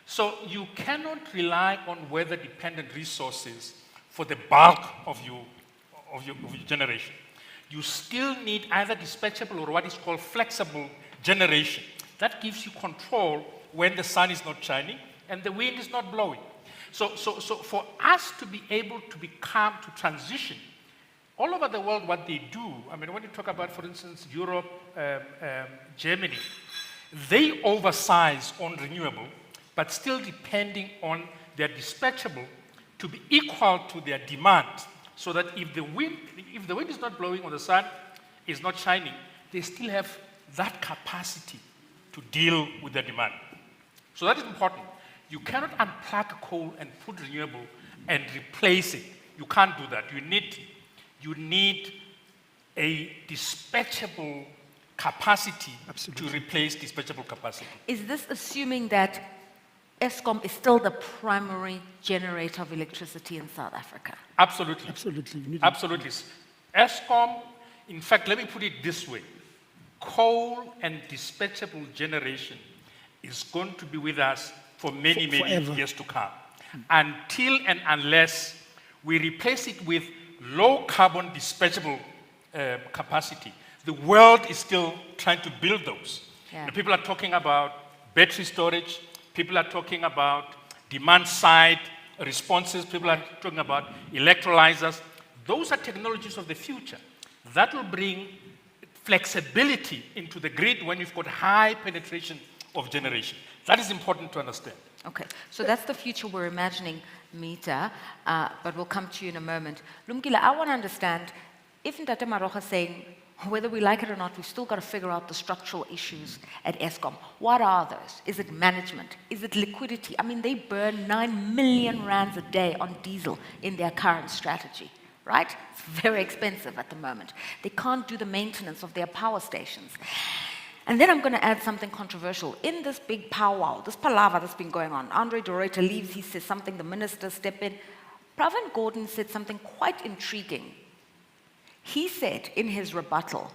So you cannot rely on weather-dependent resources for the bulk of your generation. You still need either dispatchable or what is called flexible generation. That gives you control when the sun is not shining and the wind is not blowing. So for us to be able to to transition, all over the world what they do, I mean, when you talk about, for instance, Europe, Germany, they oversize on renewable, but still depending on their dispatchable to be equal to their demand, so that if the wind is not blowing or the sun is not shining, they still have that capacity to deal with their demand. So that is important. You cannot unplug coal and put renewable and replace it. You can't do that. You need a dispatchable capacity to replace dispatchable capacity. Is this assuming that ESCOM is still the primary generator of electricity in South Africa? Absolutely. Absolutely. Absolutely. ESCOM, in fact, let me put it this way. Coal and dispatchable generation is going to be with us for many years to come, until and unless we replace it with low-carbon dispatchable capacity. The world is still trying to build those. Yeah. People are talking about battery storage. People are talking about demand-side responses. People are talking about electrolyzers. Those are technologies of the future. That will bring flexibility into the grid when you've got high penetration of generation. That is important to understand. Okay, so that's the future we're imagining, Mita, but we'll come to you in a moment. Lumkile, I want to understand, if Ntate Maroga is saying, whether we like it or not, we've still got to figure out the structural issues at ESCOM. What are those? Is it management? Is it liquidity? I mean, they burn 9 million rands a day on diesel in their current strategy, right? It's very expensive at the moment. They can't do the maintenance of their power stations. And then I'm going to add something controversial. In this big powwow, this palaver that's been going on, Andre de Ruyter leaves, he says something, the ministers step in. Pravin Gordhan said something quite intriguing. He said in his rebuttal,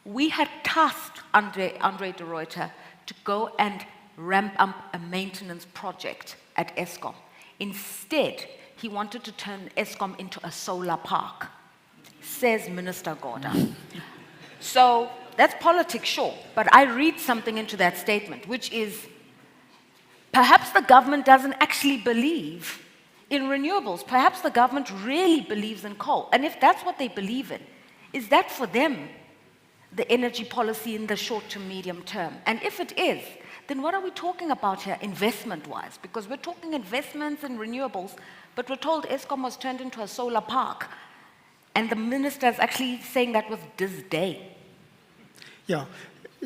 we had tasked Andre de Ruyter to go and ramp up a maintenance project at ESCOM. Instead, he wanted to turn ESCOM into a solar park, says Minister Gordhan. So that's politics, sure, but I read something into that statement, which is perhaps the government doesn't actually believe in renewables. Perhaps the government really believes in coal. And if that's what they believe in, is that for them the energy policy in the short to medium term? And if it is, then what are we talking about here investment-wise? Because we're talking investments in renewables, but we're told Eskom was turned into a solar park. And the minister is actually saying that with disdain. Yeah,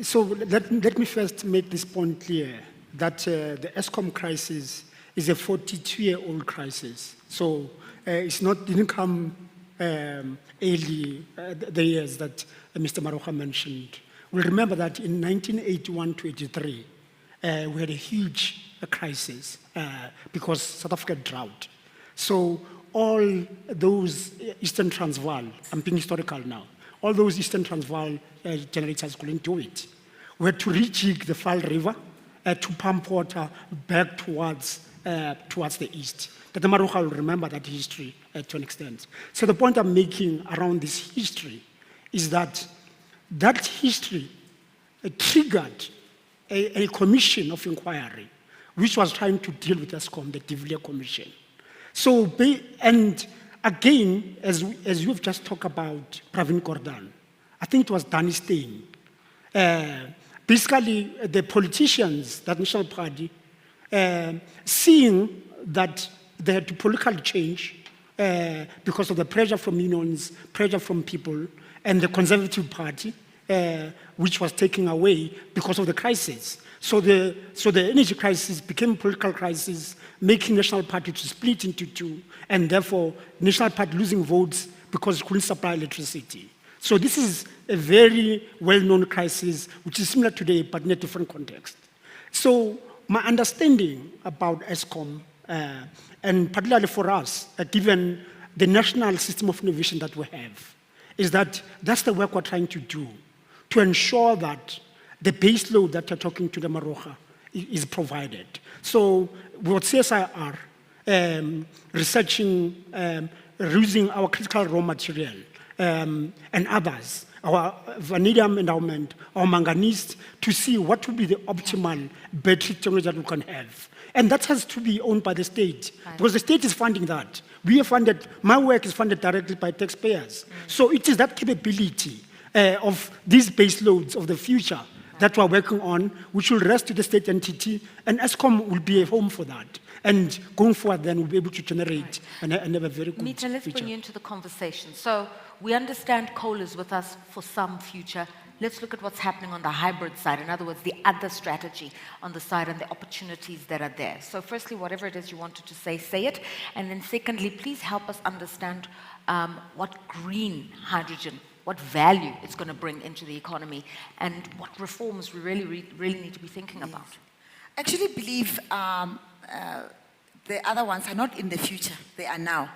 so let me first make this point clear, that the Eskom crisis is a 42-year-old crisis. So didn't come early, the years that Mr. Maroga mentioned. We'll remember that in 1981 to 83, we had a huge crisis because South Africa drought. So all those Eastern Transvaal, I'm being historical now, all those Eastern Transvaal generators couldn't do it. We had to rejig the Vaal River to pump water back towards the east. Dr. Maroga will remember that history to an extent. So the point I'm making around this history is that that history triggered a commission of inquiry which was trying to deal with Eskom, the De Villiers Commission. So, and again, as you've just talked about Pravin Gordhan, I think it was Danny Steyn. Basically, the politicians, that National Party, seeing that they had to politically change because of the pressure from unions, pressure from people, and the Conservative Party, which was taken away because of the crisis. So the energy crisis became a political crisis, making National Party to split into two, and therefore National Party losing votes because it couldn't supply electricity. So this is a very well-known crisis, which is similar today, but in a different context. So my understanding about Eskom, and particularly for us, given the national system of innovation that we have, is that that's the work we're trying to do, to ensure that the base load that you're talking to the Maroga is provided. So with CSIR, researching, using our critical raw material, and others, our vanadium endowment, our manganese, to see what would be the optimal battery technology that we can have. And that has to be owned by the state, because the state is funding that. We are funded, my work is funded directly by taxpayers. So it is that capability of these base loads of the future that we're working on, which will rest to the state entity, and Eskom will be a home for that. And going forward, then we'll be able to generate and have a very good Mita, let's future. bring you into the conversation. So we understand coal is with us for some future. Let's look at what's happening on the hybrid side. In other words, the other strategy on the side and the opportunities that are there. So firstly, whatever it is you wanted to say it. And then secondly, please help us understand what green hydrogen, what value it's going to bring into the economy, and what reforms we really need to be thinking about. I actually believe the other ones are not in the future, they are now.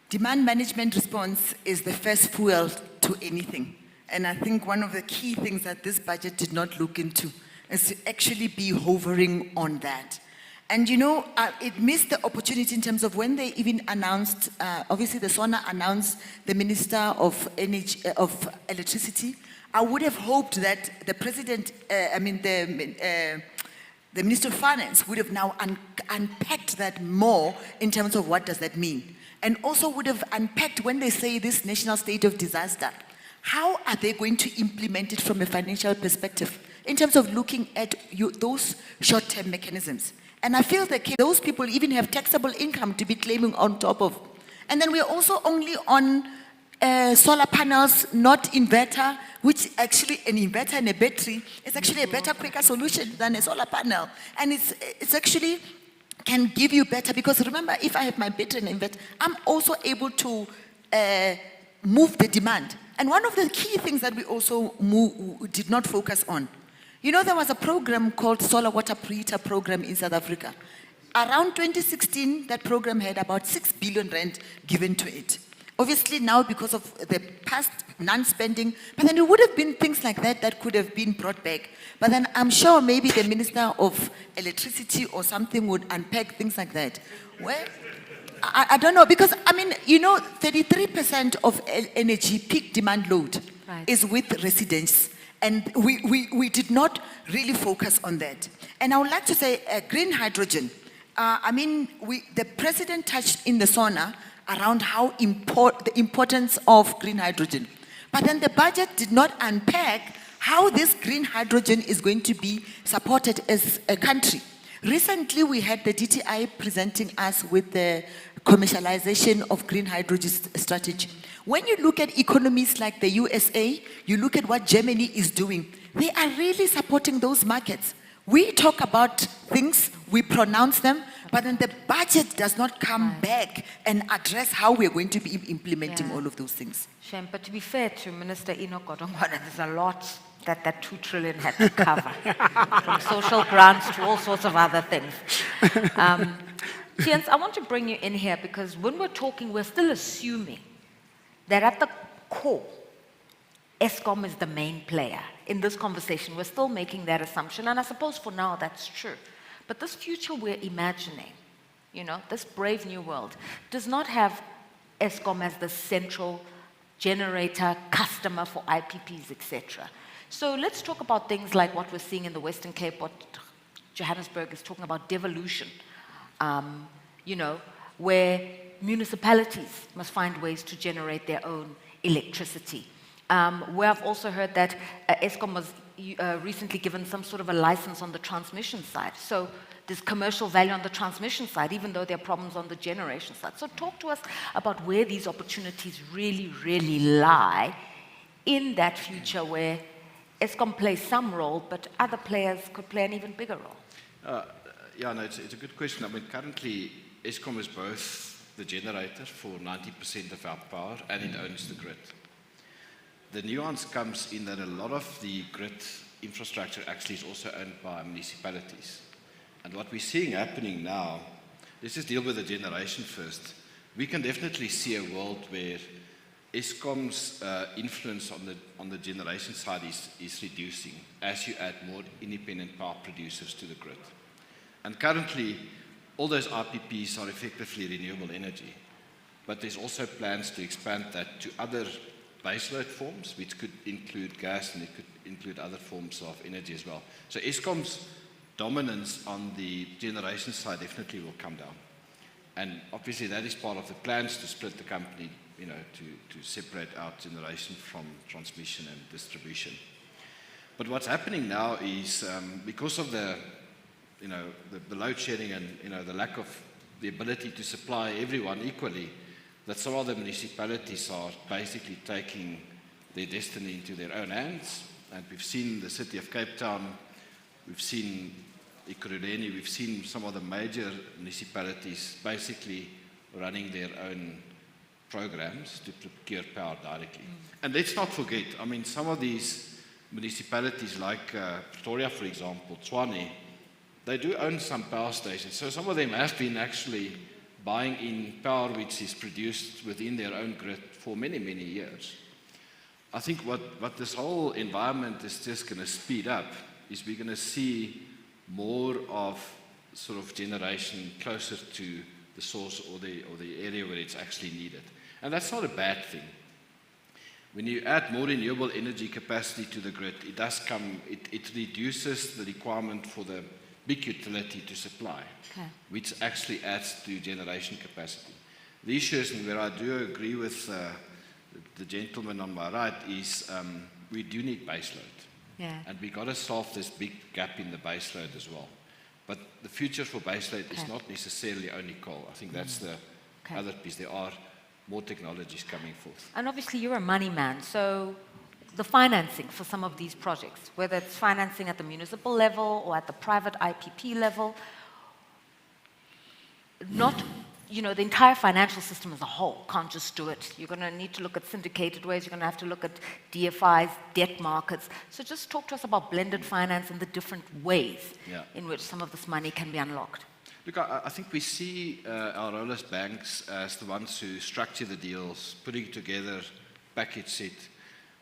Demand management response is the first fuel to anything. And I think one of the key things that this budget did not look into is to actually be hovering on that. And you know, it missed the opportunity in terms of when they even announced, obviously the SONA announced the Minister of Energy, of Electricity. I would have hoped that the President, the Minister of Finance would have now unpacked that more in terms of what does that mean. And also would have unpacked when they say this national state of disaster, how are they going to implement it from a financial perspective in terms of looking at those short-term mechanisms? And I feel that those people even have taxable income to be claiming on top of. And then we're also only on solar panels, not inverter, which actually an inverter and a battery is actually a better, quicker solution than a solar panel. And it's actually can give you better, because remember, if I have my battery and inverter, I'm also able to move the demand. And one of the key things that we also did not focus on, you know, there was a program called Solar Water Preheater Program in South Africa. Around 2016, that program had about 6 billion rand given to it. Obviously now, because of the past non-spending, but then it would have been things like that that could have been brought back. But then I'm sure maybe the Minister of Electricity or something would unpack things like that. Well, I don't know, because, I mean, you know, 33% of energy peak demand load is with residents. And we did not really focus on that. And I would like to say green hydrogen. I mean, the President touched in the SONA around how the importance of green hydrogen. But then the budget did not unpack how this green hydrogen is going to be supported as a country. Recently, we had the DTI presenting us with the commercialization of green hydrogen strategy. When you look at economies like the USA, you look at what Germany is doing, they are really supporting those markets. We talk about things, we pronounce them, but then the budget does not come back and address how we're going to be implementing all of those things. Shame, but to be fair to Minister Enoch Godongwana, there's a lot that 2 trillion had to cover, from social grants to all sorts of other things. Tiens, I want to bring you in here because when we're talking, we're still assuming that at the core, Eskom is the main player. In this conversation, we're still making that assumption, and I suppose for now that's true. But this future we're imagining, this brave new world, does not have Eskom as the central generator, customer for IPPs, etc. So let's talk about things like what we're seeing in the Western Cape, what Johannesburg is talking about, devolution, where municipalities must find ways to generate their own electricity. Where I've also heard that Eskom was recently given some sort of a license on the transmission side. So there's commercial value on the transmission side, even though there are problems on the generation side. So talk to us about where these opportunities really, really lie in that future where Eskom plays some role, but other players could play an even bigger role. It's a good question. I mean, currently, Eskom is both the generator for 90% of our power, and it owns the grid. The nuance comes in that a lot of the grid infrastructure actually is also owned by municipalities. And what we're seeing happening now, let's just deal with the generation first. We can definitely see a world where Eskom's influence on the generation side is reducing as you add more independent power producers to the grid. And currently, all those RPPs are effectively renewable energy. But there's also plans to expand that to other baseload forms, which could include gas and it could include other forms of energy as well. So Eskom's dominance on the generation side definitely will come down. And obviously that is part of the plans to split the company, to separate out generation from transmission and distribution. But what's happening now is because of the load shedding and the lack of the ability to supply everyone equally, that some of the municipalities are basically taking their destiny into their own hands. And we've seen the city of Cape Town, we've seen Ekurhuleni, we've seen some of the major municipalities basically running their own programs to procure power directly. And let's not forget, some of these municipalities like Pretoria, for example, Tshwane, they do own some power stations. So some of them have been actually buying in power which is produced within their own grid for many, many years. I think what this whole environment is just going to speed up is we're going to see more of sort of generation closer to the source or the area where it's actually needed. And that's not a bad thing. When you add more renewable energy capacity to the grid, it reduces the requirement for the big utility to supply, which actually adds to generation capacity. The issue is, and where I do agree with the gentleman on my right, is we do need baseload. And we've got to solve this big gap in the baseload as well. But the future for baseload is not necessarily only coal. I think that's the other piece. There are more technologies coming forth. And obviously you're a money man, so the financing for some of these projects, whether it's financing at the municipal level or at the private IPP level, the entire financial system as a whole can't just do it. You're going to need to look at syndicated ways, you're going to have to look at DFIs, debt markets. So just talk to us about blended finance and the different ways in which some of this money can be unlocked. Look, I think we see our role as banks as the ones who structure the deals, putting together package set.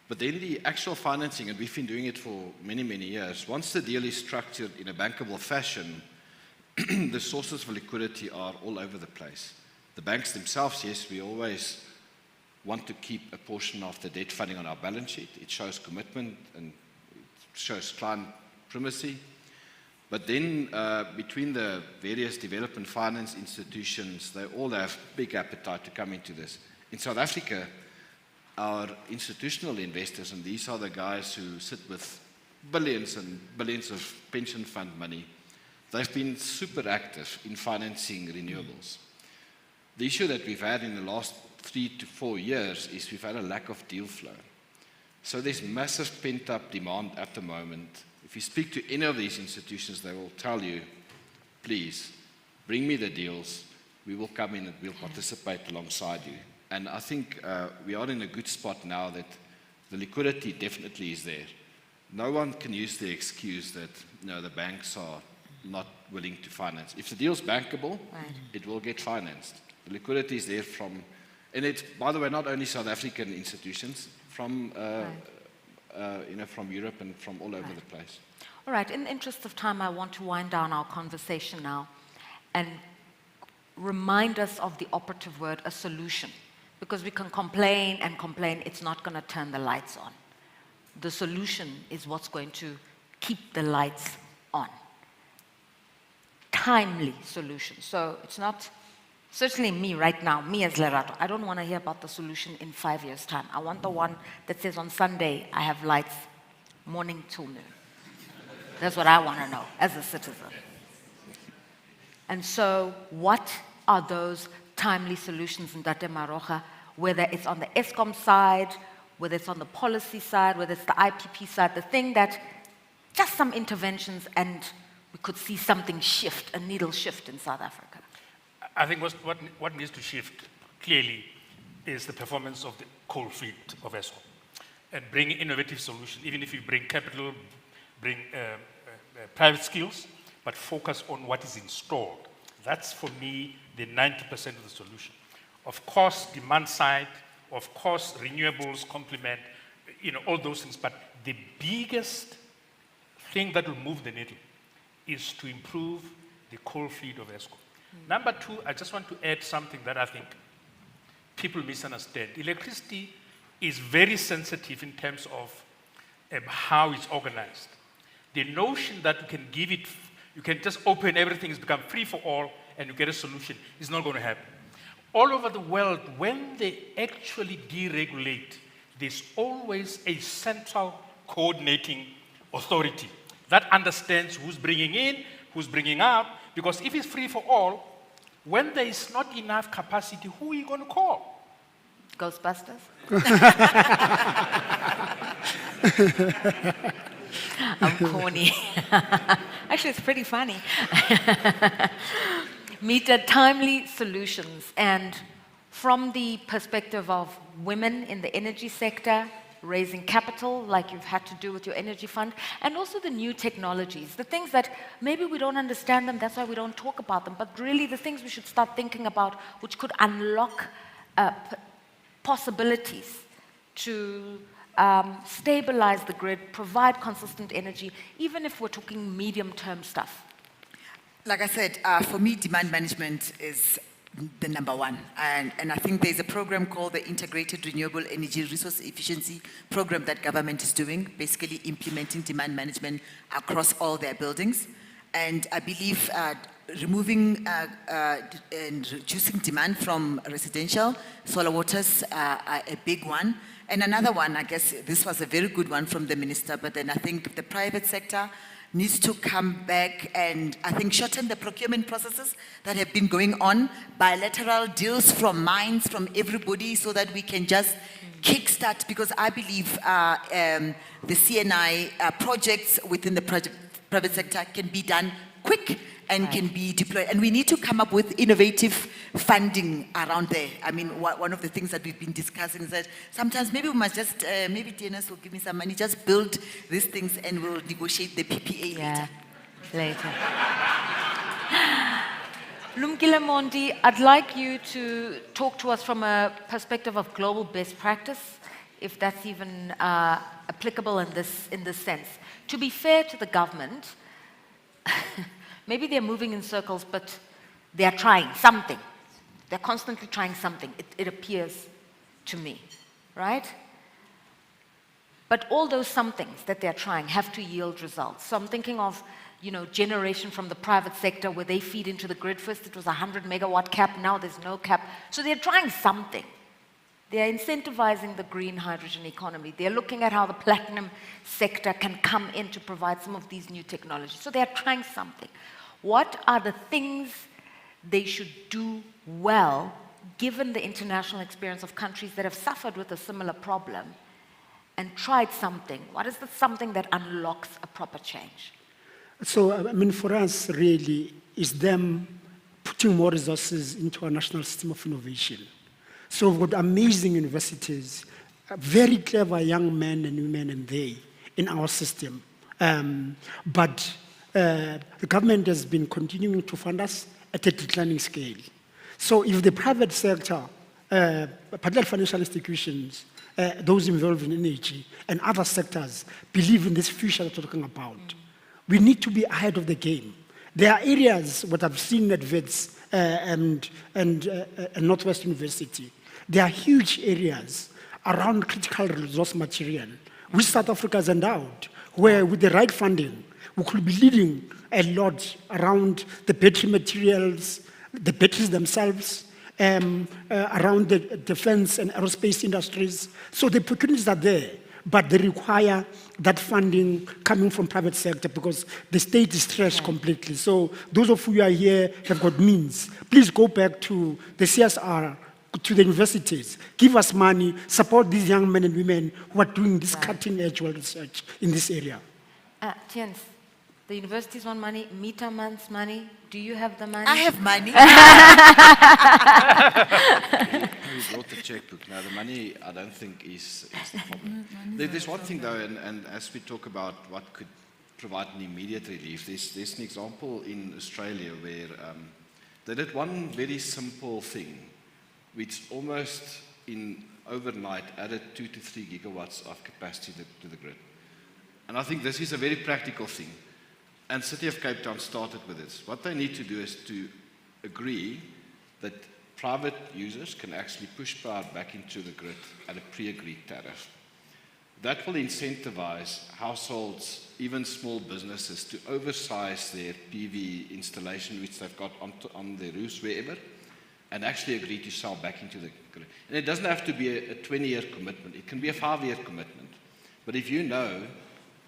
But then the actual financing, and we've been doing it for many, many years, once the deal is structured in a bankable fashion, the sources of liquidity are all over the place. The banks themselves, yes, we always want to keep a portion of the debt funding on our balance sheet. It shows commitment and it shows client primacy. But then between the various development finance institutions, they all have big appetite to come into this. In South Africa, our institutional investors, and these are the guys who sit with billions and billions of pension fund money, they've been super active in financing renewables. The issue that we've had in the last 3 to 4 years is we've had a lack of deal flow. So there's massive pent-up demand at the moment. If you speak to any of these institutions, they will tell you, please, bring me the deals, we will come in and we'll participate alongside you. And I think we are in a good spot now that the liquidity definitely is there. No one can use the excuse that, no, the banks are not willing to finance. If the deal's bankable, it will get financed. The liquidity is there from, and it's, by the way, not only South African institutions, from from Europe and from all over the place. All right, in the interest of time, I want to wind down our conversation now and remind us of the operative word, a solution. Because we can complain and complain, it's not going to turn the lights on. The solution is what's going to keep the lights on. Timely solution. So it's not, certainly me right now, me as Lerato, I don't want to hear about the solution in 5 years' time. I want the one that says on Sunday, I have lights morning till noon. That's what I want to know as a citizen. And so what are those timely solutions in Date Maroga, whether it's on the Eskom side, whether it's on the policy side, whether it's the IPP side, the thing that just some interventions and we could see something shift, a needle shift in South Africa? I think what needs to shift clearly is the performance of the coal fleet of Eskom and bring innovative solutions, even if you bring capital, bring private skills, but focus on what is installed. That's, for me, the 90% of the solution. Of course, demand side, of course, renewables complement, all those things, but the biggest thing that will move the needle is to improve the coal fleet of Eskom. Number two, I just want to add something that I think people misunderstand. Electricity is very sensitive in terms of how it's organized. The notion that you can give it, you can just open everything, it's become free for all, and you get a solution, is not going to happen. All over the world, when they actually deregulate, there's always a central coordinating authority that understands who's bringing in, who's bringing out, because if it's free for all, when there is not enough capacity, who are you going to call? Ghostbusters? I'm corny. Actually, it's pretty funny. Meet the timely solutions. And from the perspective of women in the energy sector, raising capital like you've had to do with your energy fund, and also the new technologies, the things that maybe we don't understand them, that's why we don't talk about them, but really the things we should start thinking about which could unlock possibilities to stabilize the grid, provide consistent energy, even if we're talking medium-term stuff. Like I said, for me, demand management is the number one. And I think there's a program called the Integrated Renewable Energy Resource Efficiency Program that government is doing, basically implementing demand management across all their buildings. And I believe removing and reducing demand from residential solar waters are a big one. And another one, I guess this was a very good one from the minister, but then I think the private sector needs to come back and I think shorten the procurement processes that have been going on, bilateral deals from mines, from everybody, so that we can just kickstart, because I believe the CNI projects within the private sector can be done quick and can be deployed. And we need to come up with innovative funding around there. I mean, one of the things that we've been discussing is that sometimes maybe we must just, maybe TNS will give me some money, just build these things and we'll negotiate the PPA later. Lumkile Mondi, I'd like you to talk to us from a perspective of global best practice, if that's even applicable in this sense. To be fair to the government, maybe they're moving in circles, but they're trying something. They're constantly trying something, it appears to me, right? But all those somethings that they're trying have to yield results. So I'm thinking of, generation from the private sector where they feed into the grid. First it was 100 megawatt cap, now there's no cap. So they're trying something. They're incentivizing the green hydrogen economy. They're looking at how the platinum sector can come in to provide some of these new technologies. So they're trying something. What are the things they should do well, given the international experience of countries that have suffered with a similar problem and tried something? What is the something that unlocks a proper change? So, I mean, for us, really, is them putting more resources into our national system of innovation. So we've got amazing universities, very clever young men and women in our system. But the government has been continuing to fund us at a declining scale. So if the private sector, particularly financial institutions, those involved in energy and other sectors believe in this future that we're talking about, we need to be ahead of the game. There are areas, what I've seen at WITS and Northwest University, there are huge areas around critical resource material, which South Africa has endowed, where with the right funding, we could be leading a lot around the battery materials, the batteries themselves, around the defense and aerospace industries. So the opportunities are there, but they require that funding coming from private sector because the state is stretched completely. So those of you who are here have got means. Please go back to the CSR, to the universities, give us money, support these young men and women who are doing this cutting-edge research in this area. Jens, the universities want money, Mieterman's money. Do you have the money? I have money. You brought the checkbook. Now, the money, I don't think, is the problem. There's one thing, though, and as we talk about what could provide an immediate relief, there's an example in Australia where they did one very simple thing, which almost overnight added 2 to 3 gigawatts of capacity to the grid. And I think this is a very practical thing. And City of Cape Town started with this. What they need to do is to agree that private users can actually push power back into the grid at a pre-agreed tariff. That will incentivize households, even small businesses, to oversize their PV installation, which they've got on their roofs, wherever, and actually agree to sell back into the grid. And it doesn't have to be a 20-year commitment. It can be a 5-year commitment. But if you know,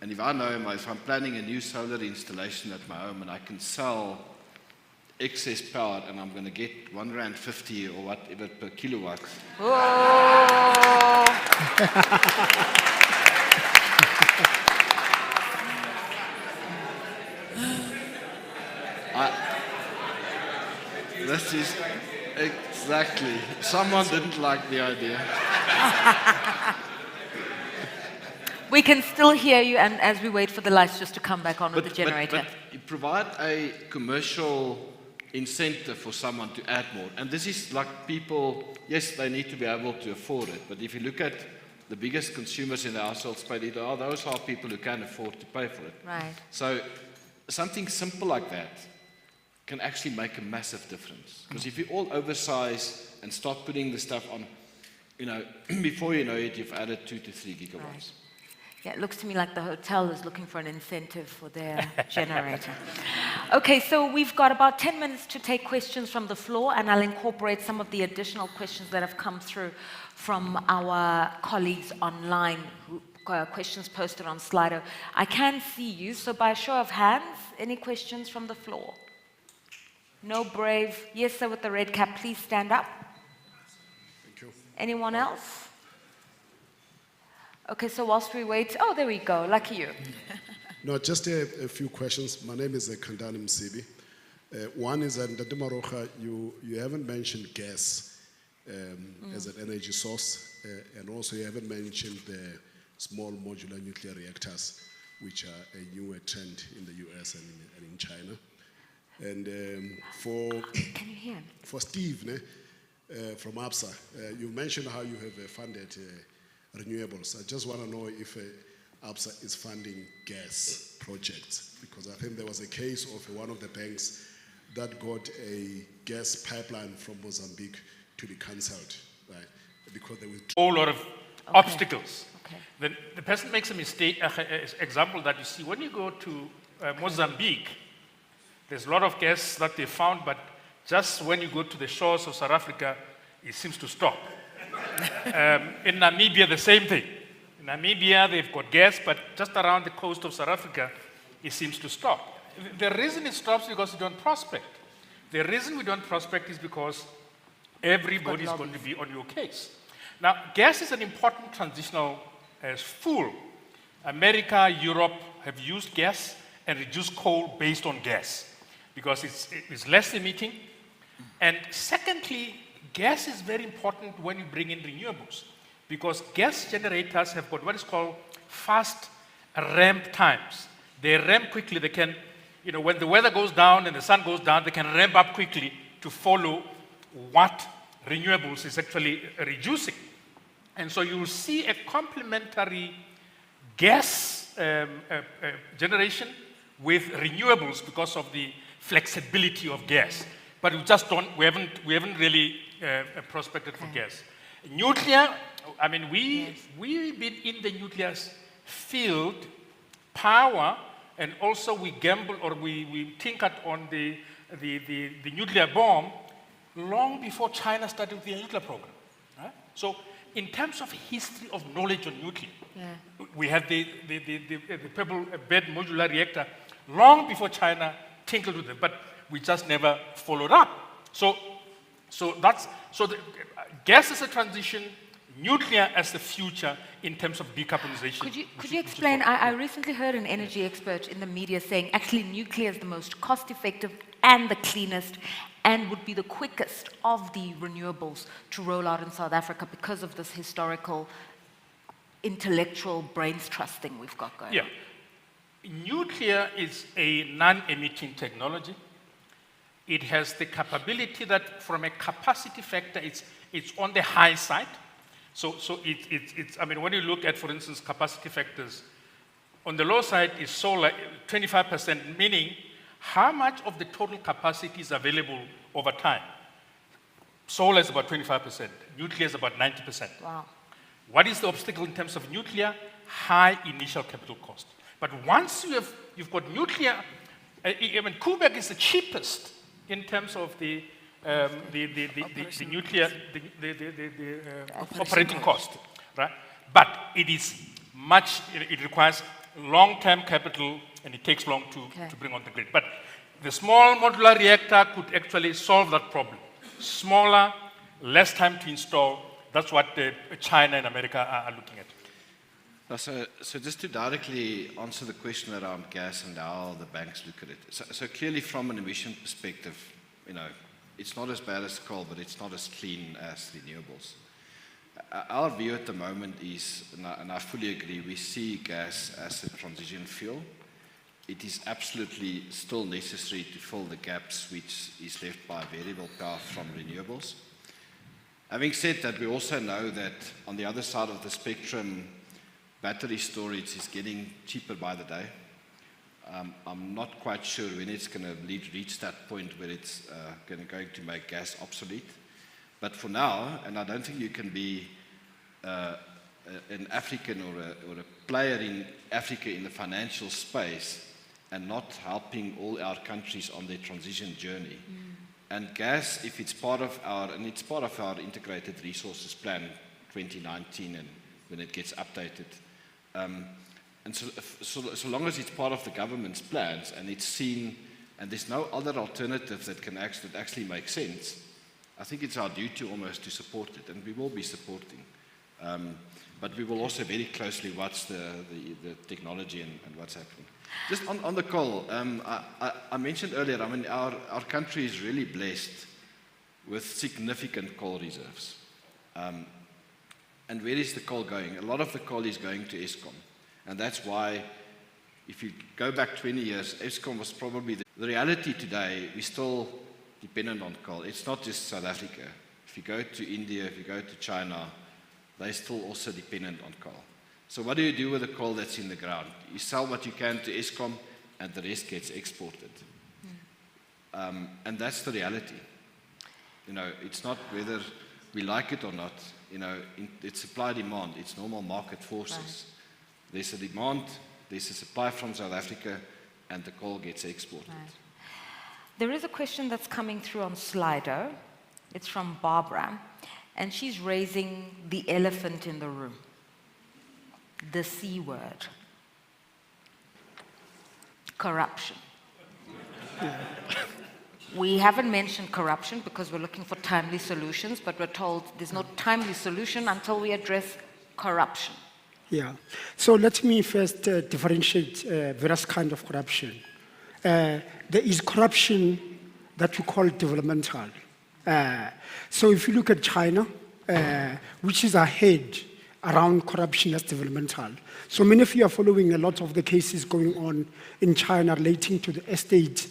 and if I know, if I'm planning a new solar installation at my home and I can sell excess power and I'm going to get R1.50 or whatever per kilowatt. This is exactly. Someone didn't like the idea. We can still hear you, and as we wait for the lights just to come back on with the generator. But you provide a commercial incentive for someone to add more. And this is like people, yes, they need to be able to afford it. But if you look at the biggest consumers in the household space, those are people who can afford to pay for it. Right. So something simple like that can actually make a massive difference. Because if you all oversize and start putting the stuff on, before you know it, you've added 2 to 3 gigawatts. Right. Yeah, it looks to me like the hotel is looking for an incentive for their generator. Okay, so we've got about 10 minutes to take questions from the floor, and I'll incorporate some of the additional questions that have come through from our colleagues online, questions posted on Slido. I can see you, so by a show of hands, any questions from the floor? No brave, yes sir with the red cap, please stand up. Thank you. Anyone else? Okay, so whilst we wait, oh, there we go, lucky you. No, just a few questions. My name is Kandani Msibi. One is that Ndati Maroga, you haven't mentioned gas as an energy source, and also you haven't mentioned the small modular nuclear reactors, which are a newer trend in the US and in China. And Can you hear? For Steve from Absa, you mentioned how you have funded renewables. I just want to know if Absa is funding gas projects, because I think there was a case of one of the banks that got a gas pipeline from Mozambique to be cancelled, right? Because there were a whole lot of obstacles. Okay. The person makes a mistake, example that you see, when you go to Mozambique, there's a lot of gas that they found, but just when you go to the shores of South Africa, it seems to stop. In Namibia, the same thing. In Namibia, they've got gas, but just around the coast of South Africa, it seems to stop. The reason it stops is because we don't prospect. The reason we don't prospect is because everybody is going to be on your case. Now, gas is an important transitional fuel. America, Europe have used gas and reduced coal based on gas because it's less emitting. And secondly, gas is very important when you bring in renewables because gas generators have got what is called fast ramp times. They ramp quickly. They can, when the weather goes down and the sun goes down, they can ramp up quickly to follow what renewables is actually reducing. And so you'll see a complementary gas generation with renewables because of the flexibility of gas. But we haven't really prospected for gas. Nuclear, I mean, we've been in the nuclear field, power, and also we gamble or we tinkered on the nuclear bomb long before China started with the nuclear program. Right? So in terms of history of knowledge on nuclear, we had the pebble bed modular reactor long before China tinkered with it, but we just never followed up. So gas is a transition, nuclear as the future in terms of decarbonization. Could you explain? I recently heard an energy expert in the media saying actually nuclear is the most cost-effective and the cleanest and would be the quickest of the renewables to roll out in South Africa because of this historical intellectual brains trust thing we've got going. Yeah. Nuclear is a non-emitting technology. It has the capability that from a capacity factor, it's on the high side. So it's I mean, when you look at, for instance, capacity factors, on the low side is solar, 25%, meaning how much of the total capacity is available over time? Solar is about 25%, nuclear is about 90%. Wow. What is the obstacle in terms of nuclear? High initial capital cost. But once you've got nuclear, I mean, Quebec is the cheapest in terms of the nuclear, operating cost, right? But it requires long-term capital and it takes long to bring on the grid. But the small modular reactor could actually solve that problem. Smaller, less time to install. That's what China and America are looking at. So just to directly answer the question around gas and how the banks look at it. So clearly from an emission perspective, it's not as bad as coal, but it's not as clean as renewables. Our view at the moment is, and I fully agree, we see gas as a transition fuel. It is absolutely still necessary to fill the gaps which is left by variable power from renewables. Having said that, we also know that on the other side of the spectrum, battery storage is getting cheaper by the day. I'm not quite sure when it's going to reach that point where it's going to make gas obsolete. But for now, and I don't think you can be an African or a player in Africa in the financial space and not helping all our countries on their transition journey. And gas, if it's part of our integrated resources plan 2019 and when it gets updated, and so long as it's part of the government's plans and it's seen and there's no other alternative that actually make sense, I think it's our duty almost to support it, and we will be supporting. But we will also very closely watch the technology and what's happening. Just on the coal, I mentioned earlier, I mean, our country is really blessed with significant coal reserves. And where is the coal going? A lot of the coal is going to Eskom. And that's why, if you go back 20 years, Eskom was probably the reality today. We're still dependent on coal. It's not just South Africa. If you go to India, if you go to China, they're still also dependent on coal. So what do you do with the coal that's in the ground? You sell what you can to Eskom, and the rest gets exported. And that's the reality. It's not whether we like it or not. It's supply demand. It's normal market forces. Right. There's a demand, there's a supply from South Africa, and the coal gets exported. Right. There is a question that's coming through on Slido. It's from Barbara. And she's raising the elephant in the room, the C word, corruption. We haven't mentioned corruption because we're looking for timely solutions, but we're told there's no timely solution until we address corruption. Yeah. So let me first differentiate various kinds of corruption. There is corruption that we call developmental. So if you look at China, which is ahead around corruption as developmental. So many of you are following a lot of the cases going on in China relating to the estate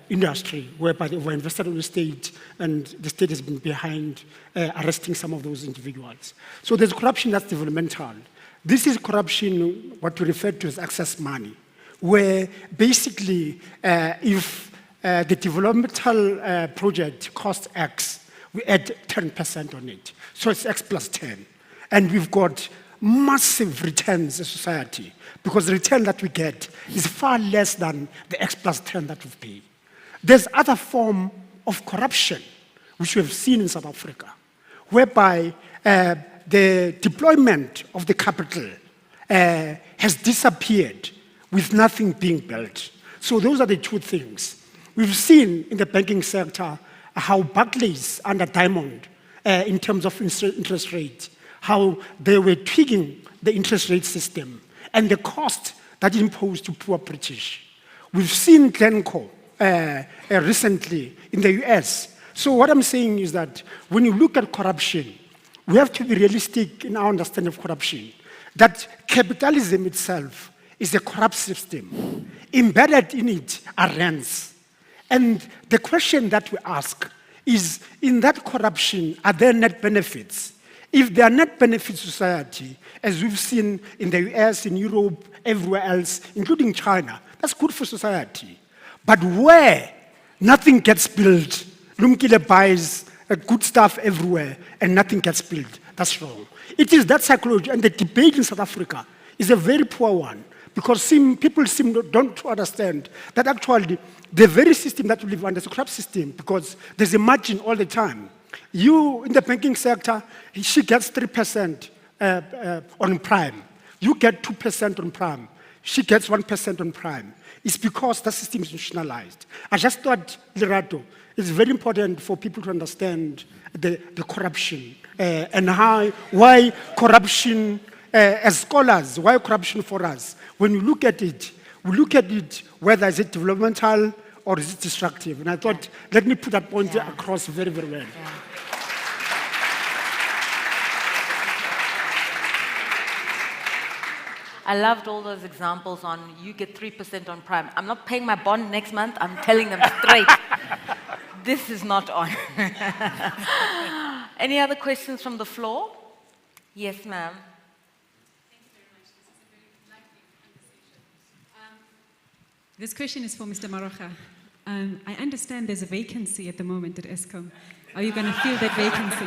industry, whereby they were invested in the state and the state has been behind arresting some of those individuals. So there's corruption that's developmental. This is corruption, what we refer to as access money, where basically if the developmental project costs X, we add 10% on it. So it's X plus 10. And we've got massive returns as a society because the return that we get is far less than the X plus 10 that we pay. There's other form of corruption, which we have seen in South Africa, whereby the deployment of the capital has disappeared with nothing being built. So those are the two things. We've seen in the banking sector how Barclays under Diamond, in terms of interest rate, how they were tweaking the interest rate system and the cost that it imposed to poor British. We've seen Glencore recently in the US. So what I'm saying is that when you look at corruption, we have to be realistic in our understanding of corruption, that capitalism itself is a corrupt system. Embedded in it are rents. And the question that we ask is, in that corruption, are there net benefits? If there are net benefits to society, as we've seen in the US, in Europe, everywhere else, including China, that's good for society. But where nothing gets built, Lumkile buys good stuff everywhere and nothing gets built, that's wrong. It is that psychology, and the debate in South Africa is a very poor one, because people don't understand that actually the very system that we live under is a corrupt system, because there's a margin all the time. You, in the banking sector, she gets 3% on prime. You get 2% on prime. She gets 1% on prime. It's because the system is institutionalized. I just thought, Lerato, it's very important for people to understand the corruption and why corruption, as scholars, why corruption for us? When we look at it, we look at it whether is it developmental or is it destructive. And I thought, let me put that point across very, very well. Yeah. I loved all those examples on you get 3% on prime. I'm not paying my bond next month. I'm telling them straight. This is not on. Any other questions from the floor? Yes, ma'am. This question is for Mr. Marocha. I understand there's a vacancy at the moment at Eskom. Are you going to fill that vacancy?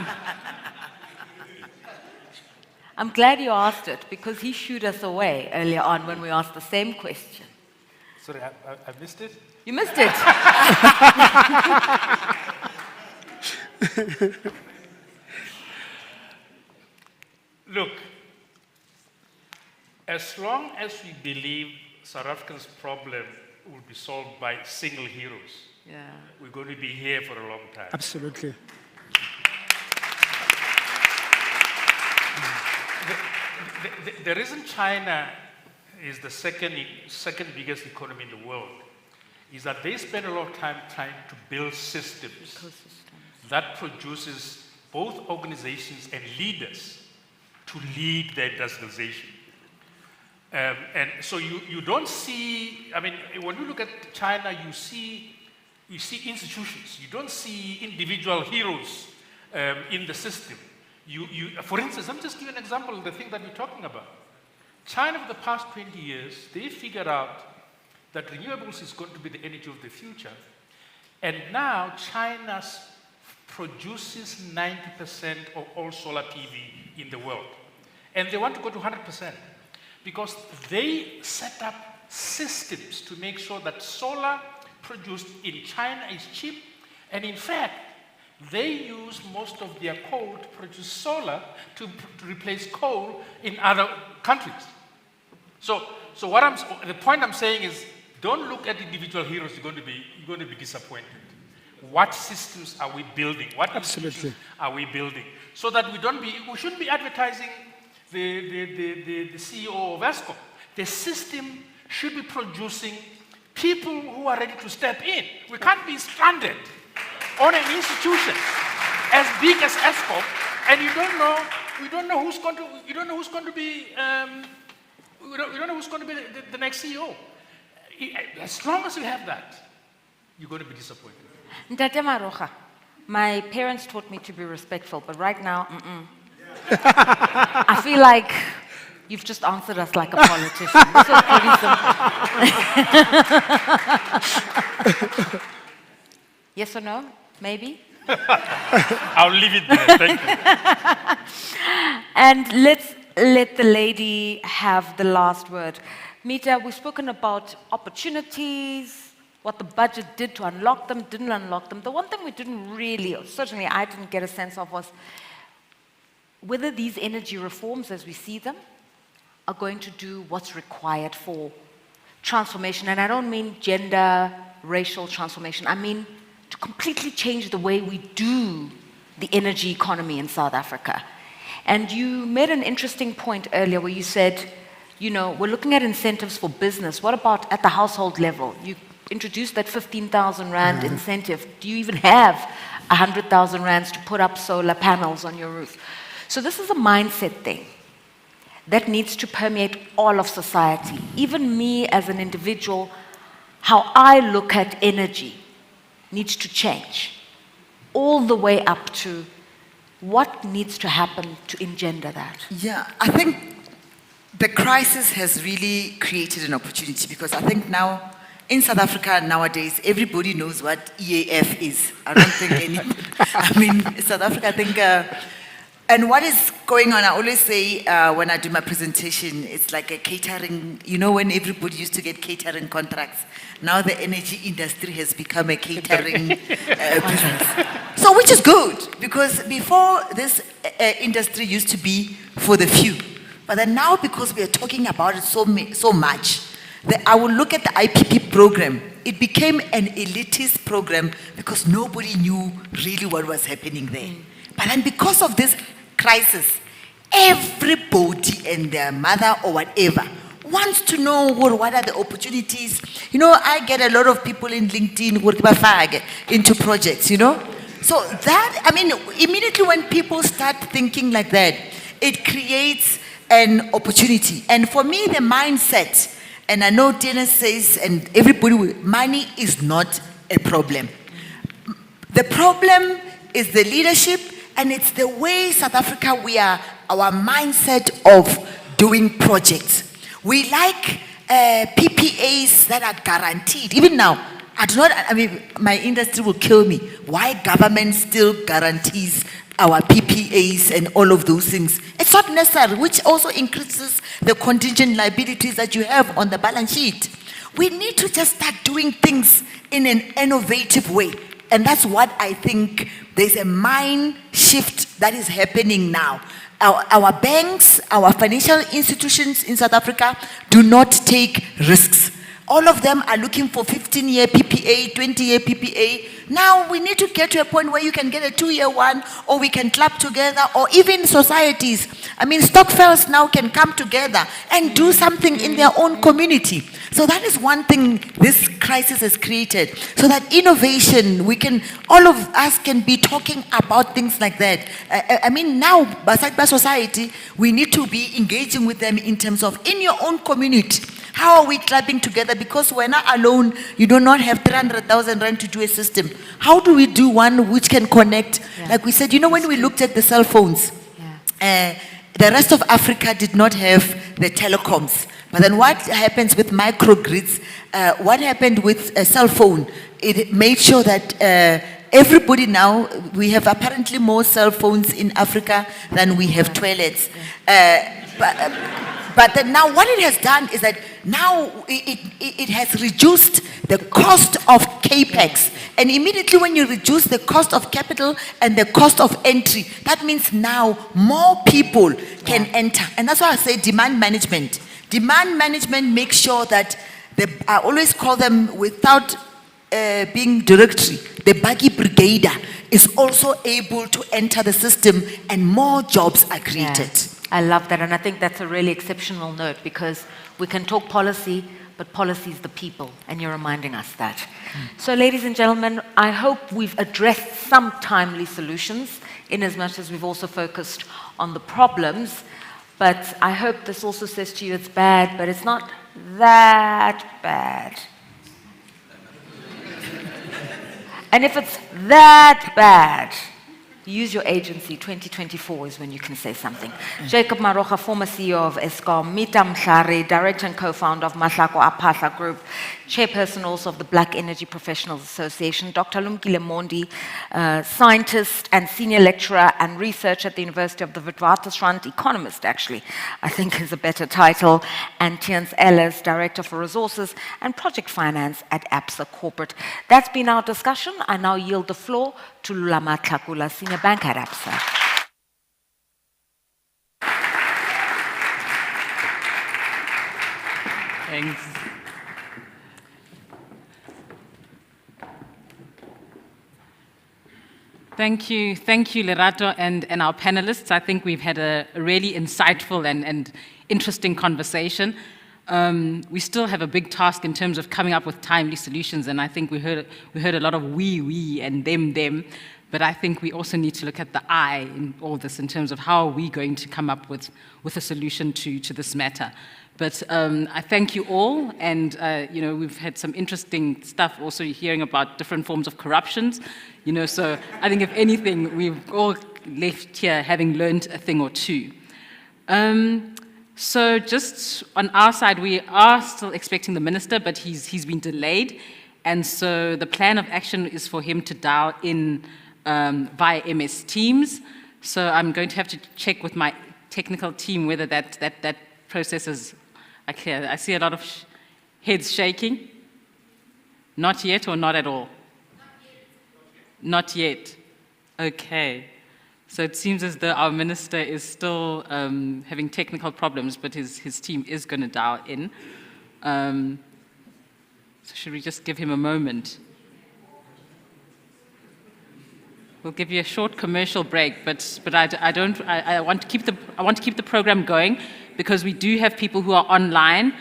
I'm glad you asked it, because he shooed us away earlier on when we asked the same question. Sorry, I missed it? You missed it. Look, as long as we believe South Africa's problem will be solved by single heroes, we're going to be here for a long time. Absolutely. The reason China is the second biggest economy in the world is that they spend a lot of time trying to build systems that produces both organizations and leaders to lead their industrialization. And so you don't see, I mean, when you look at China, you see institutions. You don't see individual heroes in the system. For instance, let me just give you an example of the thing that you're talking about. China, for the past 20 years, they figured out that renewables is going to be the energy of the future. And now China produces 90% of all solar PV in the world. And they want to go to 100% because they set up systems to make sure that solar produced in China is cheap. And in fact, they use most of their coal to produce solar to replace coal in other countries. So the point I'm saying is, don't look at individual heroes. You're going to be disappointed. What systems are we building? What institutions are we building? So that we shouldn't be advertising the CEO of ESCOM. The system should be producing people who are ready to step in. We can't be stranded on an institution as big as ESCOM, and you don't know who's going to be the next CEO. As long as we have that, you're going to be disappointed. Ntate Maroga, my parents taught me to be respectful, but right now, I feel like you've just answered us like a politician. This was pretty simple. Yes or no? Maybe? I'll leave it there. Thank you. And let's let the lady have the last word. Mita, we've spoken about opportunities, what the budget did to unlock them, didn't unlock them. The one thing we didn't really, or certainly I didn't get a sense of, was whether these energy reforms as we see them are going to do what's required for transformation. And I don't mean gender, racial transformation. I mean to completely change the way we do the energy economy in South Africa. And you made an interesting point earlier where you said, we're looking at incentives for business. What about at the household level? You introduced that 15,000 Rand incentive. Do you even have 100,000 Rands to put up solar panels on your roof? So this is a mindset thing that needs to permeate all of society. Even me as an individual, how I look at energy needs to change, all the way up to what needs to happen to engender that. Yeah, I think the crisis has really created an opportunity, because I think now in South Africa nowadays, everybody knows what EAF is. I don't think anybody, South Africa, I think, and what is going on, I always say when I do my presentation, it's like a catering, when everybody used to get catering contracts. Now the energy industry has become a catering business. So which is good, because before this industry used to be for the few. But then now, because we are talking about it so much, I will look at the IPP program. It became an elitist program because nobody knew really what was happening there. But then because of this crisis, everybody and their mother or whatever wants to know what are the opportunities. I get a lot of people in LinkedIn into projects, So that, immediately when people start thinking like that, it creates an opportunity. And for me, the mindset, and I know Dennis says, and everybody, money is not a problem. The problem is the leadership, and it's the way South Africa, our mindset of doing projects. We like PPAs that are guaranteed. Even now, my industry will kill me. Why government still guarantees our PPAs and all of those things? It's not necessary, which also increases the contingent liabilities that you have on the balance sheet. We need to just start doing things in an innovative way. And that's what I think there's a mind shift that is happening now. Our banks, our financial institutions in South Africa do not take risks. All of them are looking for 15-year PPA, 20-year PPA. Now we need to get to a point where you can get a 2-year one, or we can club together, or even societies. Stokvels now can come together and do something in their own community. So that is one thing this crisis has created. So that innovation, all of us can be talking about things like that. Now, by society, we need to be engaging with them in terms of, in your own community, how are we clubbing together? Because we're not alone. You do not have 300,000 Rand to do a system. How do we do one which can connect? Yeah. Like we said, when we looked at the cell phones, the rest of Africa did not have the telecoms. But then what happens with microgrids, what happened with a cell phone, it made sure that everybody now, we have apparently more cell phones in Africa than we have toilets. But then now what it has done is that now it has reduced the cost of capex. And immediately when you reduce the cost of capital and the cost of entry, that means now more people can enter. And that's why I say demand management. Demand management makes sure that, I always call them, without being derogatory, the buggy brigader is also able to enter the system and more jobs are created. I love that, and I think that's a really exceptional note, because we can talk policy, but policy is the people, and you're reminding us that. So, ladies and gentlemen, I hope we've addressed some timely solutions, in as much as we've also focused on the problems, but I hope this also says to you it's bad, but it's not that bad. And if it's that bad, use your agency. 2024 is when you can say something. Jacob Marocha, former CEO of Eskom, Mita Mhlari, director and co-founder of Mahlako Apahla Group, chairperson also of the Black Energy Professionals Association, Dr. Lumkile Mondi, scientist and senior lecturer and researcher at the University of the Witwatersrand, economist actually, I think is a better title, and Tiens Ellis, director for resources and project finance at Absa Corporate. That's been our discussion. I now yield the floor to Lulama Tlakula, senior banker at Absa. Thanks. Thank you, Lerato, and our panelists. I think we've had a really insightful and interesting conversation. We still have a big task in terms of coming up with timely solutions, and I think we heard a lot of we and them, but I think we also need to look at the I in all this in terms of how are we going to come up with a solution to this matter. But I thank you all, and we've had some interesting stuff also hearing about different forms of corruptions, so I think if anything, we've all left here having learned a thing or two. So just on our side, we are still expecting the minister, but he's been delayed, and so the plan of action is for him to dial in via MS Teams. So I'm going to have to check with my technical team whether that process is clear. I see a lot of heads shaking. Not yet or not at all? Not yet. Okay. So it seems as though our minister is still having technical problems, but his team is going to dial in. So should we just give him a moment? We'll give you a short commercial break, but I want to keep the program going, because we do have people who are online,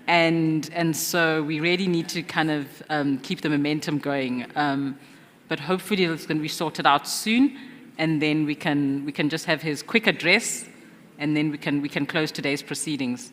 and so we really need to kind of keep the momentum going. But hopefully it's going to be sorted out soon, and then we can just have his quick address, and then we can close today's proceedings.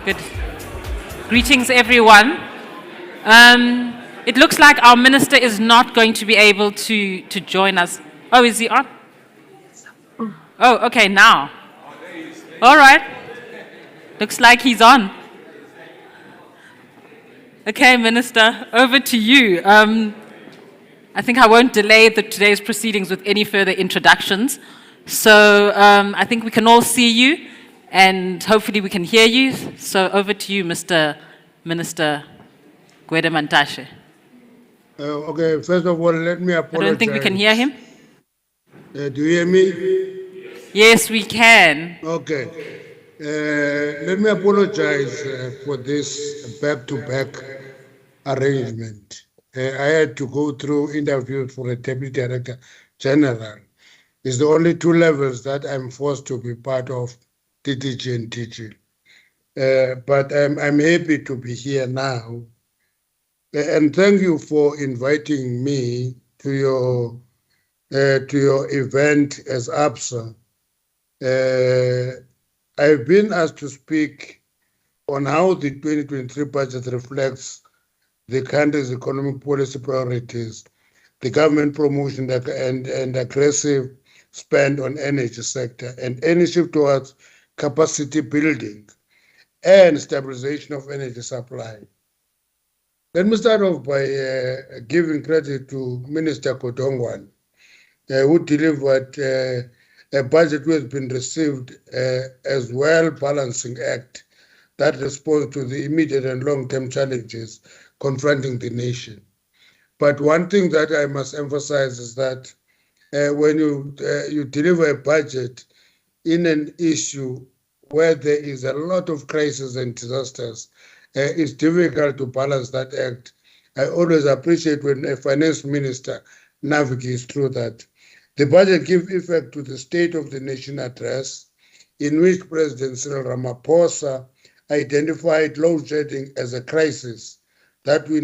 Good. Greetings, everyone. It looks like our minister is not going to be able to join us. Oh, is he on? Oh, okay, now. All right. Looks like he's on. Okay, Minister, over to you. I think I won't delay today's proceedings with any further introductions. So I think we can all see you, and hopefully we can hear you. So over to you, Mr. Minister Gwede Mantashe. Okay, first of all, let me I apologize. don't think we can hear him. Do you hear me? Yes, we can. Okay. Let me apologize for this back-to-back arrangement. I had to go through interviews for a Deputy Director General. It's the only two levels that I'm forced to be part of, TTG and TG. But I'm happy to be here now. And thank you for inviting me to your event as Absa. I've been asked to speak on how the 2023 budget reflects the country's economic policy priorities, the government promotion and aggressive spend on energy sector, and any shift towards capacity building and stabilization of energy supply. Let me start off by giving credit to Minister Kodongwan, who delivered a budget which has been received as well-balancing act that responds to the immediate and long-term challenges confronting the nation. But one thing that I must emphasize is that when you deliver a budget in an issue where there is a lot of crises and disasters, it's difficult to balance that act. I always appreciate when a finance minister navigates through that. The budget gives effect to the State of the Nation address, in which President Cyril Ramaphosa identified load shedding as a crisis that we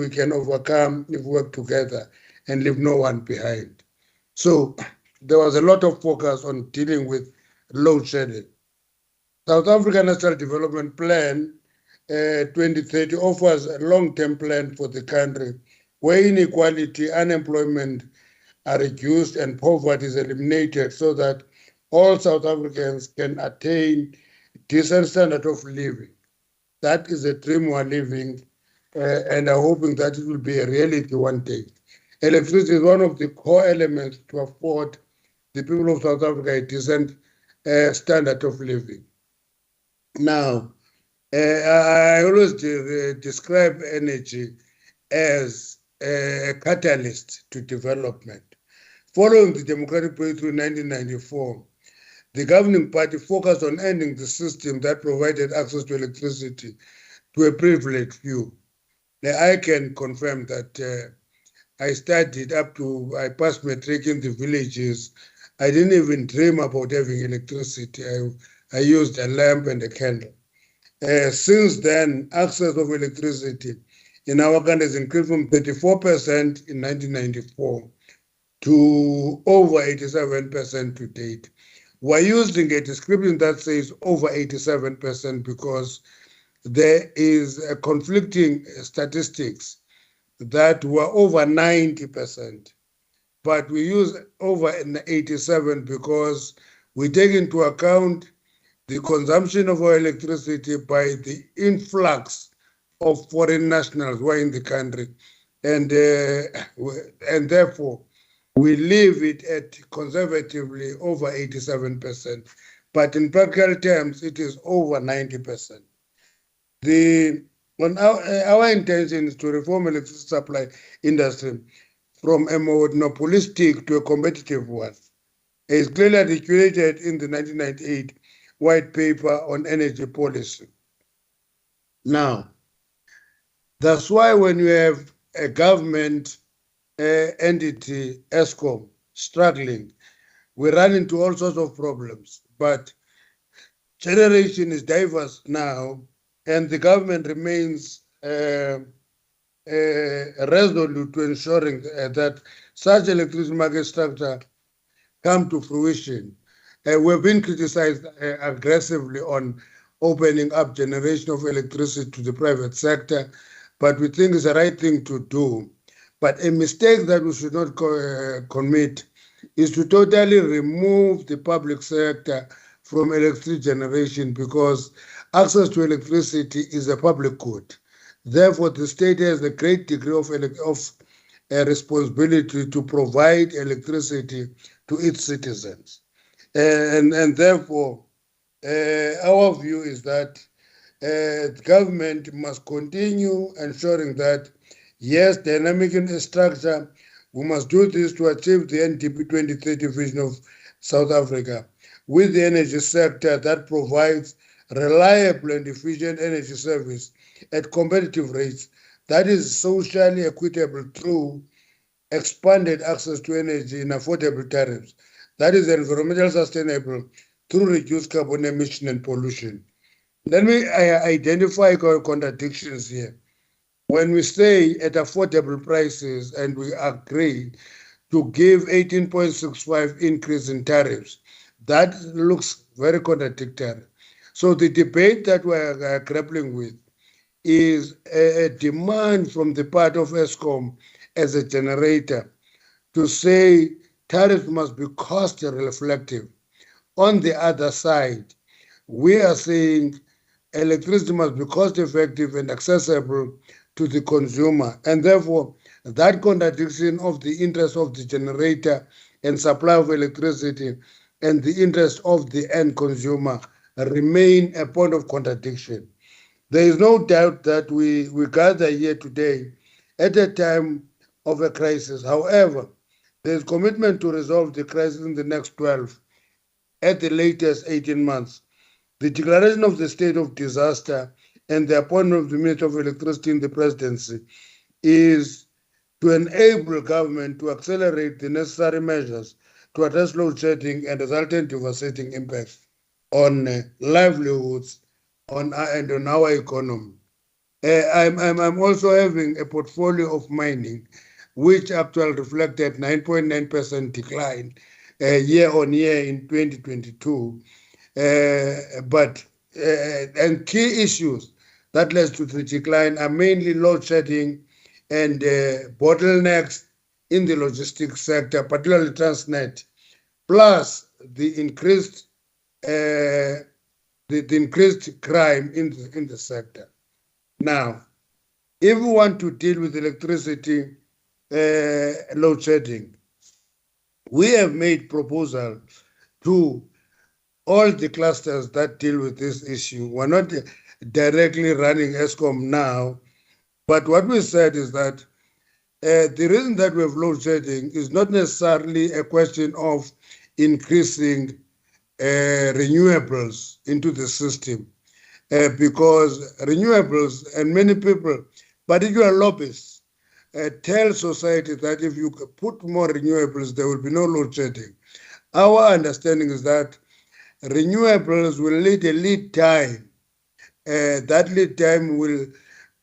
can overcome if we work together and leave no one behind. So there was a lot of focus on dealing with load shedding. South African National Development Plan 2030 offers a long-term plan for the country where inequality, unemployment are reduced and poverty is eliminated so that all South Africans can attain decent standard of living. That is a dream we're living, and I'm hoping that it will be a reality one day. Electricity is one of the core elements to afford the people of South Africa a decent standard of living. Now, I always describe energy as a catalyst to development. Following the democratic breakthrough in 1994, the governing party focused on ending the system that provided access to electricity to a privileged few. Now, I can confirm that I studied I passed matric in the villages. I didn't even dream about having electricity. I used a lamp and a candle. Since then, access of electricity in our country has increased from 34% in 1994 to over 87% to date. We're using a description that says over 87% because there is a conflicting statistics that were over 90%. But we use over 87 because we take into account the consumption of our electricity by the influx of foreign nationals who are in the country. And therefore, we leave it at conservatively over 87%. But in practical terms, it is over 90%. Our intention is to reform electricity supply industry from a monopolistic to a competitive one. It is clearly articulated in the 1998 White Paper on Energy Policy. Now, that's why when you have a government entity, ESCOM, struggling, we run into all sorts of problems. But generation is diverse now, and the government remains resolute to ensuring that such electricity market structure come to fruition. We've been criticized aggressively on opening up generation of electricity to the private sector. but we think it's the right thing to do. But a mistake that we should not commit is to totally remove the public sector from electricity generation, because access to electricity is a public good. Therefore, the state has a great degree of responsibility to provide electricity to its citizens. And therefore, our view is that the government must continue ensuring that, yes, dynamic infrastructure, we must do this to achieve the NDP 2030 vision of South Africa, with the energy sector that provides reliable and efficient energy service at competitive rates that is socially equitable through expanded access to energy in affordable tariffs, that is environmentally sustainable through reduced carbon emission and pollution. Let me identify contradictions here. When we say at affordable prices and we agree to give 18.65 increase in tariffs, that looks very contradictory. So the debate that we're grappling with is a demand from the part of Eskom as a generator to say tariffs must be cost reflective. On the other side, we are saying electricity must be cost effective and accessible to the consumer. And therefore, that contradiction of the interest of the generator and supply of electricity and the interest of the end consumer remain a point of contradiction. There is no doubt that we gather here today at a time of a crisis. However, there is commitment to resolve the crisis in the next 12, at the latest 18 months. The declaration of the state of disaster and the appointment of the Minister of Electricity in the presidency is to enable government to accelerate the necessary measures to address load shedding and resultant devastating impacts on livelihoods and on our economy. I'm also having a portfolio of mining, which actually reflected 9.9% decline year on year in 2022. And key issues that led to the decline are mainly load shedding and bottlenecks in the logistics sector, particularly Transnet, plus the increased crime in the sector. Now, if we want to deal with electricity load shedding, we have made proposals to all the clusters that deal with this issue. We're not directly running Eskom now, but what we said is that the reason that we have load shedding is not necessarily a question of increasing renewables into the system, because renewables and many people, particularly lobbyists, tell society that if you put more renewables, there will be no load shedding. Our understanding is that renewables will need a lead time. That lead time will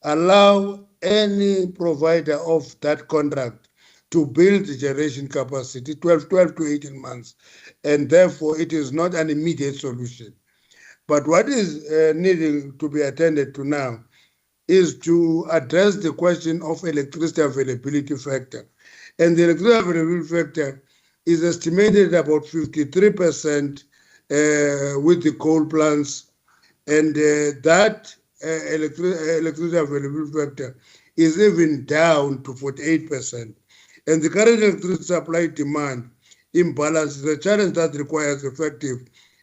allow any provider of that contract to build the generation capacity 12 to 18 months. And therefore, it is not an immediate solution. But what is needing to be attended to now is to address the question of electricity availability factor. And the electricity availability factor is estimated at about 53% with the coal plants, and that electricity availability factor is even down to 48%. And the current electricity supply demand imbalance is a challenge that requires effective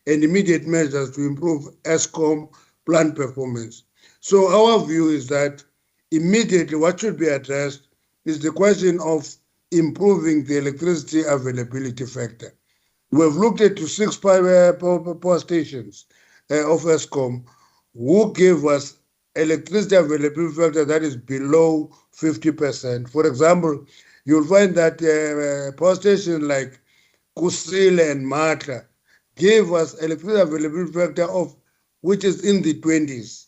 and immediate measures to improve Eskom plant performance. So our view is that immediately what should be addressed is the question of improving the electricity availability factor. We've looked at 6 power stations of Eskom who give us electricity availability factor that is below 50%. For example, you'll find that power stations like Kusile and Matla gave us electricity availability factor of which is in the 20s,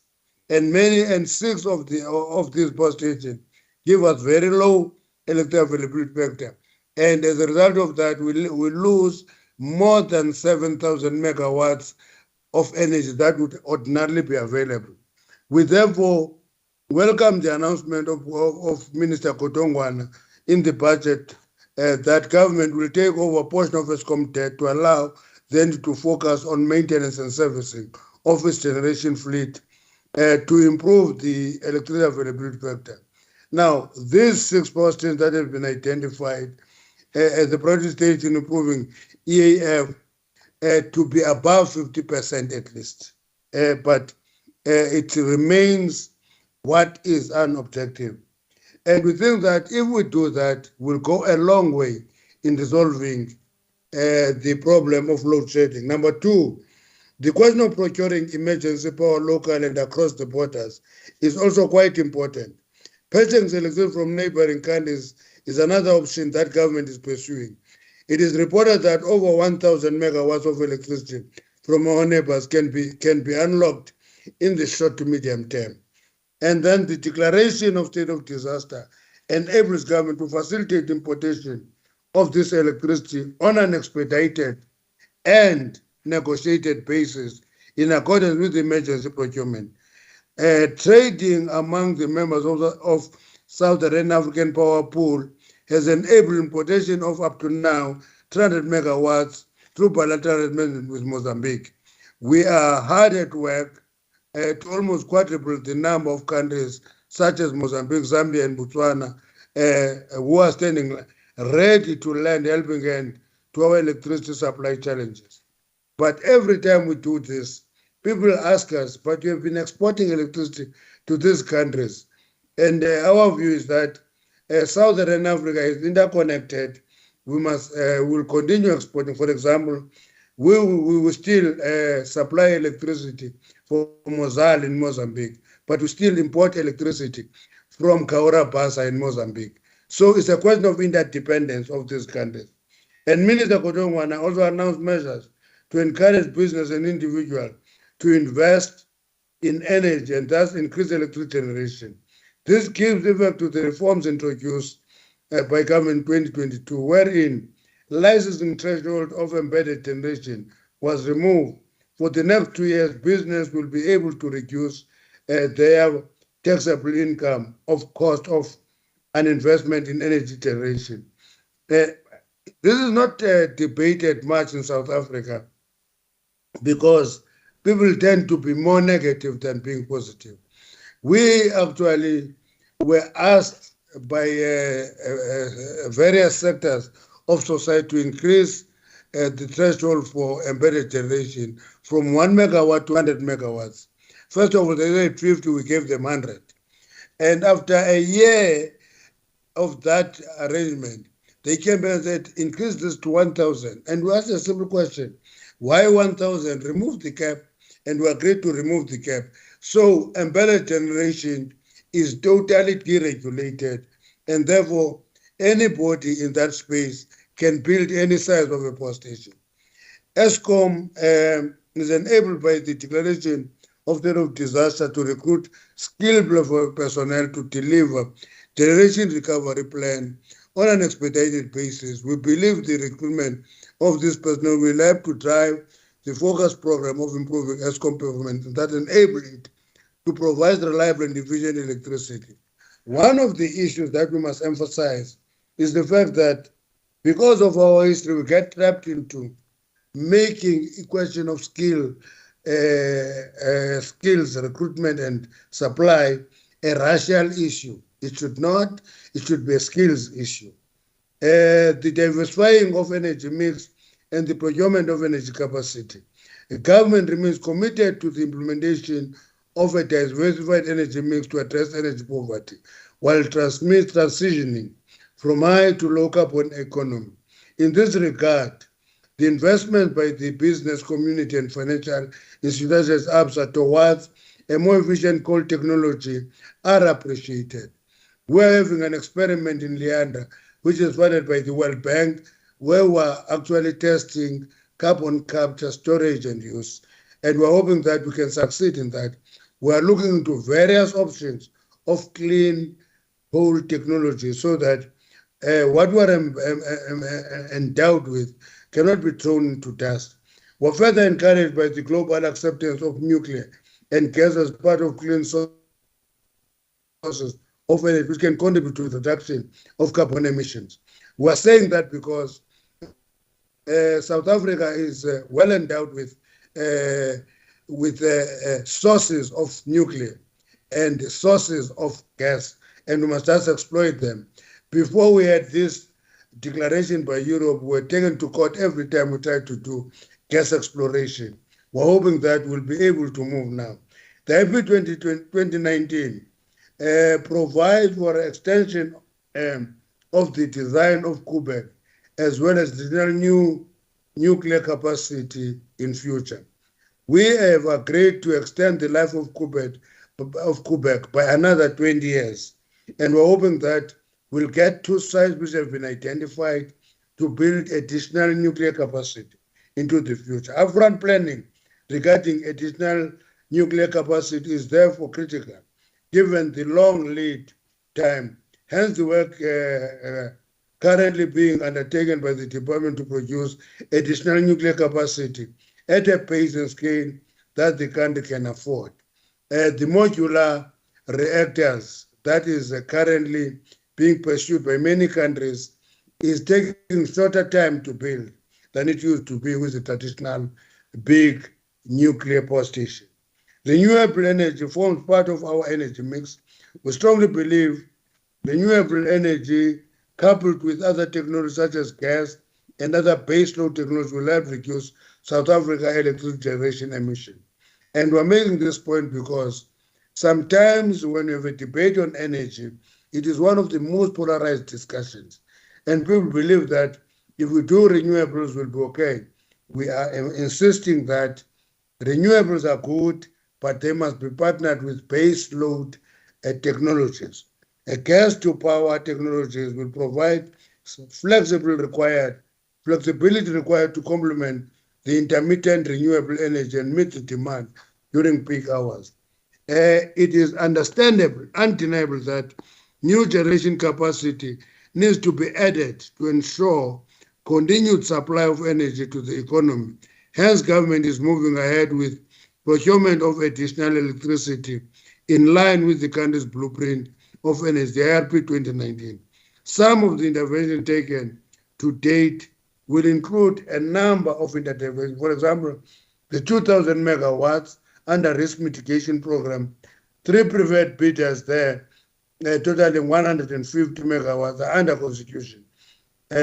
and 6 of these power stations give us very low electricity availability factor, and as a result of that, we lose more than 7,000 megawatts of energy that would ordinarily be available. We therefore welcome the announcement of Minister Kotongwana in the budget that government will take over a portion of Eskom debt to allow them to focus on maintenance and servicing of its generation fleet to improve the electricity availability factor. Now, these 6 power stations that have been identified as the priority stage in improving EAF to be above 50% at least. But it remains what is an objective. And we think that if we do that, we'll go a long way in resolving the problem of load shedding. Number 2, the question of procuring emergency power local and across the borders is also quite important. Purchasing electricity from neighboring countries is another option that government is pursuing. It is reported that over 1,000 megawatts of electricity from our neighbors can be unlocked in the short to medium term. And then the declaration of state of disaster enables government to facilitate importation of this electricity on an expedited and negotiated basis in accordance with the emergency procurement. Trading among the members of Southern African Power Pool has enabled importation of up to now 300 megawatts through bilateral arrangements with Mozambique. We are hard at work to almost quadruple the number of countries such as Mozambique, Zambia, and Botswana who are standing ready to lend helping hand to our electricity supply challenges. But every time we do this, people ask us, but you have been exporting electricity to these countries. And our view is that Southern Africa is interconnected. We will continue exporting. For example, we will still supply electricity for Mozal in Mozambique, but we still import electricity from Kaura Basa in Mozambique. So it's a question of interdependence of these countries. And Minister Kotongwana also announced measures to encourage business and individuals to invest in energy and thus increase electricity generation. This gives effect to the reforms introduced by government in 2022, wherein licensing threshold of embedded generation was removed. For the next 2 years, business will be able to reduce their taxable income of cost of an investment in energy generation. This is not debated much in South Africa because people tend to be more negative than being positive. We actually were asked by various sectors of society to increase the threshold for embedded generation from 1 megawatt to 100 megawatts. First of all, they said 50, we gave them 100. And after a year of that arrangement, they came back and said, increase this to 1,000. And we asked a simple question, why 1,000? Remove the cap, and we agreed to remove the cap. So embedded generation is totally deregulated, and therefore anybody in that space can build any size of a power station. Eskom is enabled by the declaration of state of disaster to recruit skilled personnel to deliver generation recovery plan on an expedited basis. We believe the recruitment of this personnel will help to drive the focus program of improving Eskom performance that enable it to provide reliable and efficient electricity. One of the issues that we must emphasize is the fact that because of our history, we get trapped into making a question of skills, recruitment and supply a racial issue. It should not, it should be a skills issue. The diversifying of energy mix and the procurement of energy capacity. The government remains committed to the implementation of a diversified energy mix to address energy poverty, while transitioning from high to low carbon economy. In this regard, the investment by the business community and financial institutions Absa towards a more efficient coal technology are appreciated. We're having an experiment in Leander, which is funded by the World Bank, where we're actually testing carbon capture, storage, and use. And we're hoping that we can succeed in that. We're looking into various options of clean coal technology so that what we're endowed with cannot be thrown into dust. We're further encouraged by the global acceptance of nuclear and gas as part of clean sources sources of energy which can contribute to the reduction of carbon emissions. We are saying that because South Africa is well endowed with sources of nuclear and sources of gas, and we must just exploit them. Before we had this declaration by Europe, we were taken to court every time we tried to do gas exploration. We're hoping that we'll be able to move now. The IP 2019 provides for extension of the design of Quebec, as well as the new nuclear capacity in future. We have agreed to extend the life of Quebec by another 20 years. And we're hoping that we'll get 2 sites which have been identified to build additional nuclear capacity into the future. Upfront planning regarding additional nuclear capacity is therefore critical, given the long lead time. Hence, the work currently being undertaken by the department to produce additional nuclear capacity at a pace and scale that the country can afford. The modular reactors that is currently being pursued by many countries is taking shorter time to build than it used to be with the traditional big nuclear power station. Renewable energy forms part of our energy mix. We strongly believe renewable energy coupled with other technologies such as gas and other baseload technologies will help reduce South Africa electricity generation emission. And we're making this point because sometimes when we have a debate on energy, it is one of the most polarized discussions. And people believe that if we do renewables, we'll be okay. We are insisting that renewables are good, but they must be partnered with base load technologies. A gas to power technologies will provide flexibility required to complement the intermittent renewable energy and meet the demand during peak hours. It is understandable, undeniable that new generation capacity needs to be added to ensure continued supply of energy to the economy. Hence, government is moving ahead with procurement of additional electricity in line with the country's blueprint of energy, the IRP 2019. Some of the interventions taken to date will include a number of interventions. For example, the 2,000 megawatts under risk mitigation program, 3 private bidders there, totaling 150 megawatts are under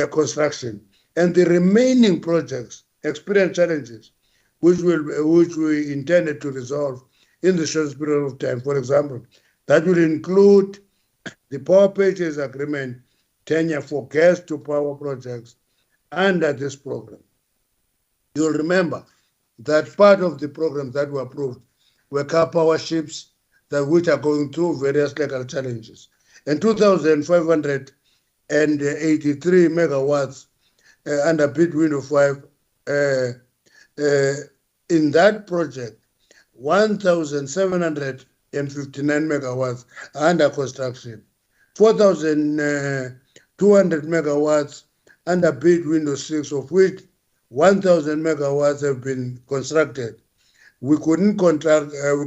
construction. And the remaining projects experience challenges which we intended to resolve in the shortest period of time. For example, that will include the power purchase agreement tenure for gas to power projects under this program. You'll remember that part of the programs that were approved were car power ships which are going through various legal challenges. And 2,583 megawatts under bid window 5 in that project, 1,759 megawatts under construction, 4,200 megawatts under bid window 6, of which 1,000 megawatts have been constructed. We couldn't contract the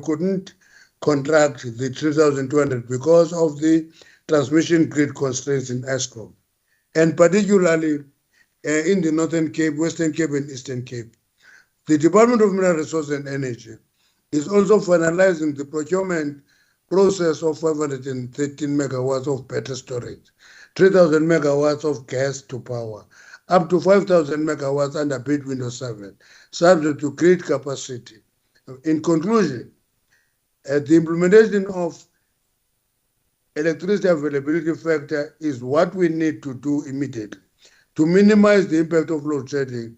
3,200 because of the transmission grid constraints in Eskom, and particularly in the Northern Cape, Western Cape, and Eastern Cape. The Department of Mineral Resources and Energy is also finalizing the procurement process of 513 megawatts of battery storage, 3,000 megawatts of gas to power, up to 5,000 megawatts under bid window 7, subject to grid capacity. In conclusion, the implementation of electricity availability factor is what we need to do immediately to minimize the impact of load shedding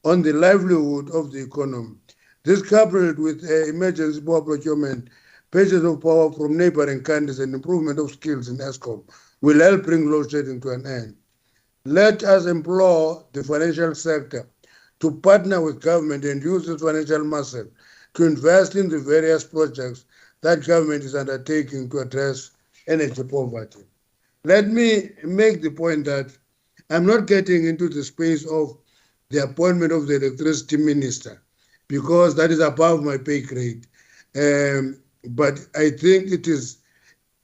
on the livelihood of the economy. This, coupled with emergency power procurement, purchase of power from neighboring countries, and improvement of skills in Eskom, will help bring load shedding to an end. Let us implore the financial sector to partner with government and use its financial muscle to invest in the various projects that government is undertaking to address energy poverty. Let me make the point that I'm not getting into the space of the appointment of the electricity minister, because that is above my pay grade. But I think it is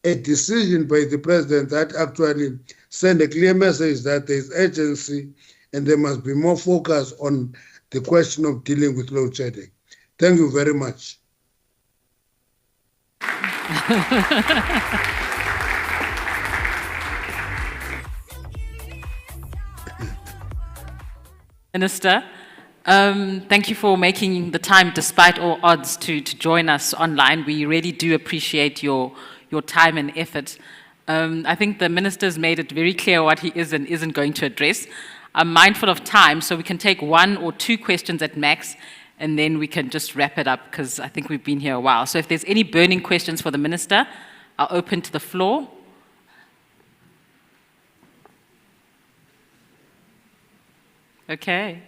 a decision by the president that actually send a clear message that there is urgency and there must be more focus on the question of dealing with load shedding. Thank you very much. Minister, thank you for making the time, despite all odds, to join us online. We really do appreciate your time and effort. I think the minister's made it very clear what he is and isn't going to address. I'm mindful of time, so we can take 1 or 2 questions at max, and then we can just wrap it up, because I think we've been here a while. So if there's any burning questions for the minister, I'll open to the floor. Okay.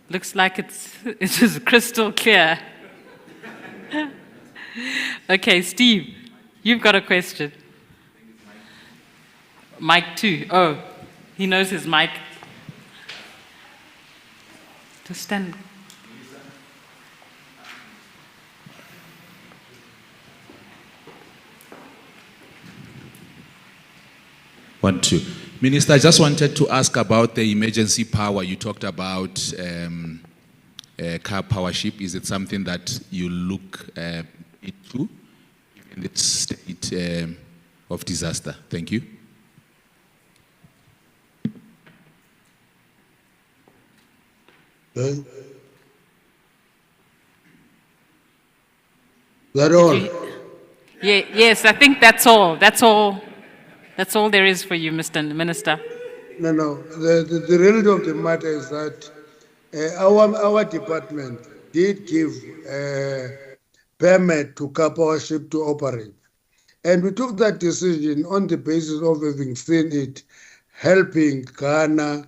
Looks like it's just crystal clear. Okay, Steve, you've got a question. Mic 2. Oh, he knows his mic. Just stand. One, two. Minister, I just wanted to ask about the emergency power. You talked about car power ship. Is it something that you look into in the state of disaster? Thank you. Is that all? Yeah, yes, I think that's all. That's all there is for you, Mr. Minister. No. The reality of the matter is that our department did give permit to car power ship to operate. And we took that decision on the basis of having seen it helping Ghana,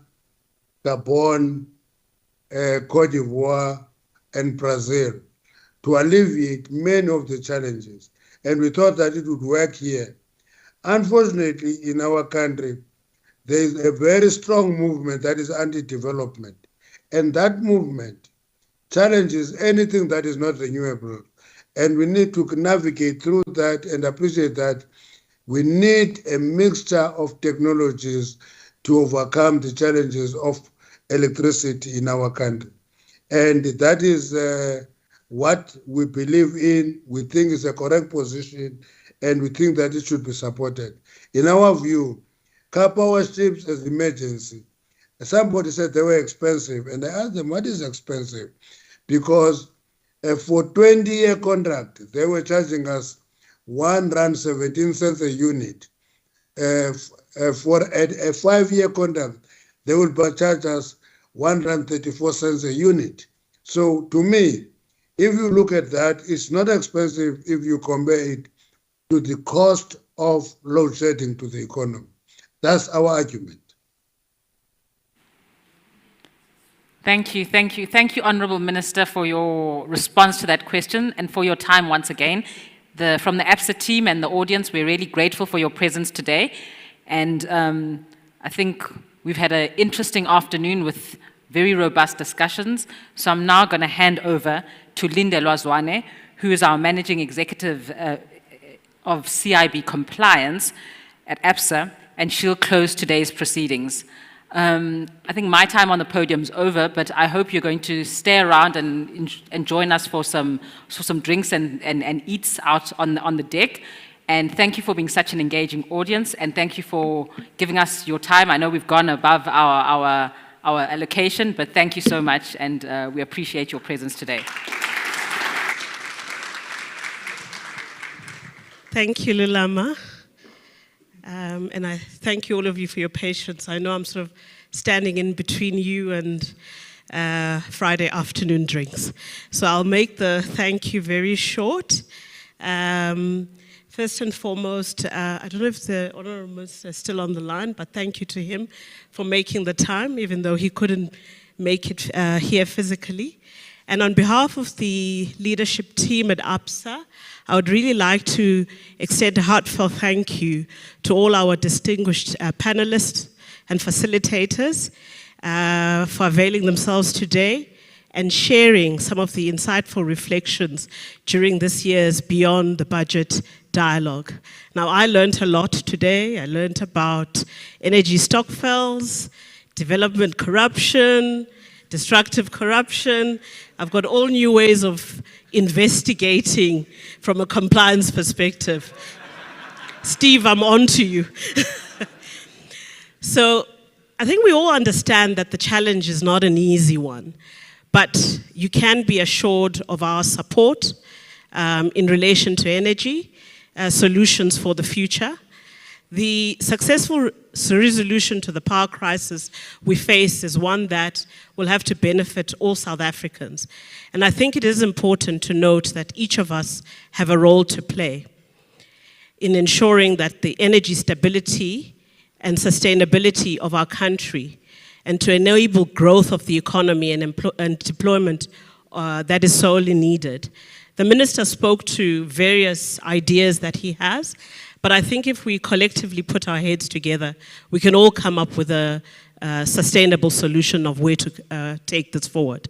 Gabon, Cote d'Ivoire, and Brazil to alleviate many of the challenges. And we thought that it would work here. Unfortunately, in our country, there is a very strong movement that is anti-development. And that movement challenges anything that is not renewable. And we need to navigate through that and appreciate that we need a mixture of technologies to overcome the challenges of electricity in our country. And that is what we believe in, we think is a correct position, and we think that it should be supported. In our view, car power ships as emergency. Somebody said they were expensive, and I asked them, what is expensive? Because for 20-year contract, they were charging us R1.17 a unit. For a 5-year contract, they will charge us R1.34 a unit. So to me, if you look at that, it's not expensive if you compare it to the cost of load shedding to the economy. That's our argument. Thank you, thank you. Thank you, Honourable Minister, for your response to that question and for your time once again. From the Absa team and the audience, we're really grateful for your presence today. And I think we've had an interesting afternoon with very robust discussions. So I'm now going to hand over to Lindelwa Zwane, who is our Managing Executive of CIB Compliance at Absa, and she'll close today's proceedings. I think my time on the podium is over, but I hope you're going to stay around and join us for some drinks and eats out on the deck. And thank you for being such an engaging audience, and thank you for giving us your time. I know we've gone above our allocation, but thank you so much, and we appreciate your presence today. Thank you, Lulama. And I thank you, all of you, for your patience. I know I'm sort of standing in between you and Friday afternoon drinks. So I'll make the thank you very short. First and foremost, I don't know if the Honourable Minister is still on the line, but thank you to him for making the time, even though he couldn't make it here physically. And on behalf of the leadership team at Absa, I would really like to extend a heartfelt thank you to all our distinguished panelists and facilitators for availing themselves today and sharing some of the insightful reflections during this year's Beyond the Budget dialogue. Now, I learned a lot today. I learned about energy stockpiles, development corruption, destructive corruption. I've got all new ways of investigating from a compliance perspective. Steve, I'm on to you. So I think we all understand that the challenge is not an easy one, but you can be assured of our support in relation to energy, solutions for the future. The successful resolution to the power crisis we face is one that will have to benefit all South Africans. And I think it is important to note that each of us have a role to play in ensuring that the energy stability and sustainability of our country and to enable growth of the economy and deployment that is sorely needed. The minister spoke to various ideas that he has, but I think if we collectively put our heads together, we can all come up with a sustainable solution of where to take this forward.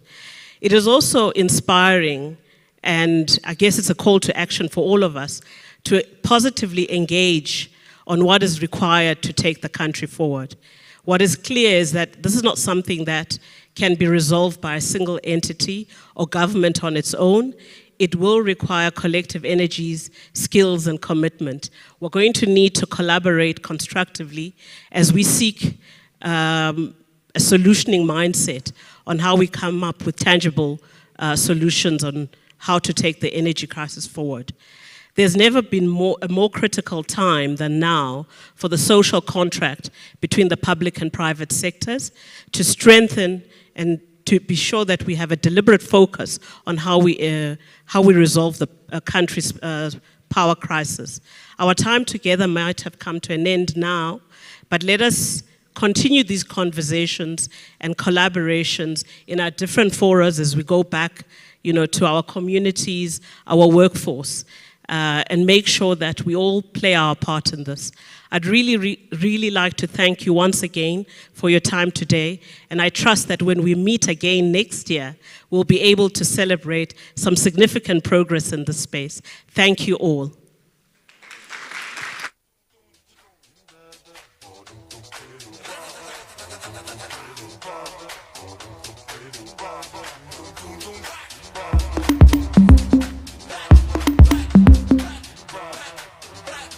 It is also inspiring, and I guess it's a call to action for all of us, to positively engage on what is required to take the country forward. What is clear is that this is not something that can be resolved by a single entity or government on its own. It will require collective energies, skills, and commitment. We're going to need to collaborate constructively as we seek a solutioning mindset on how we come up with tangible solutions on how to take the energy crisis forward. There's never been a more critical time than now for the social contract between the public and private sectors to strengthen and to be sure that we have a deliberate focus on how we resolve the country's power crisis. Our time together might have come to an end now, but let us continue these conversations and collaborations in our different forums as we go back, to our communities, our workforce, and make sure that we all play our part in this. I'd really like to thank you once again for your time today, and I trust that when we meet again next year, we'll be able to celebrate some significant progress in this space. Thank you all.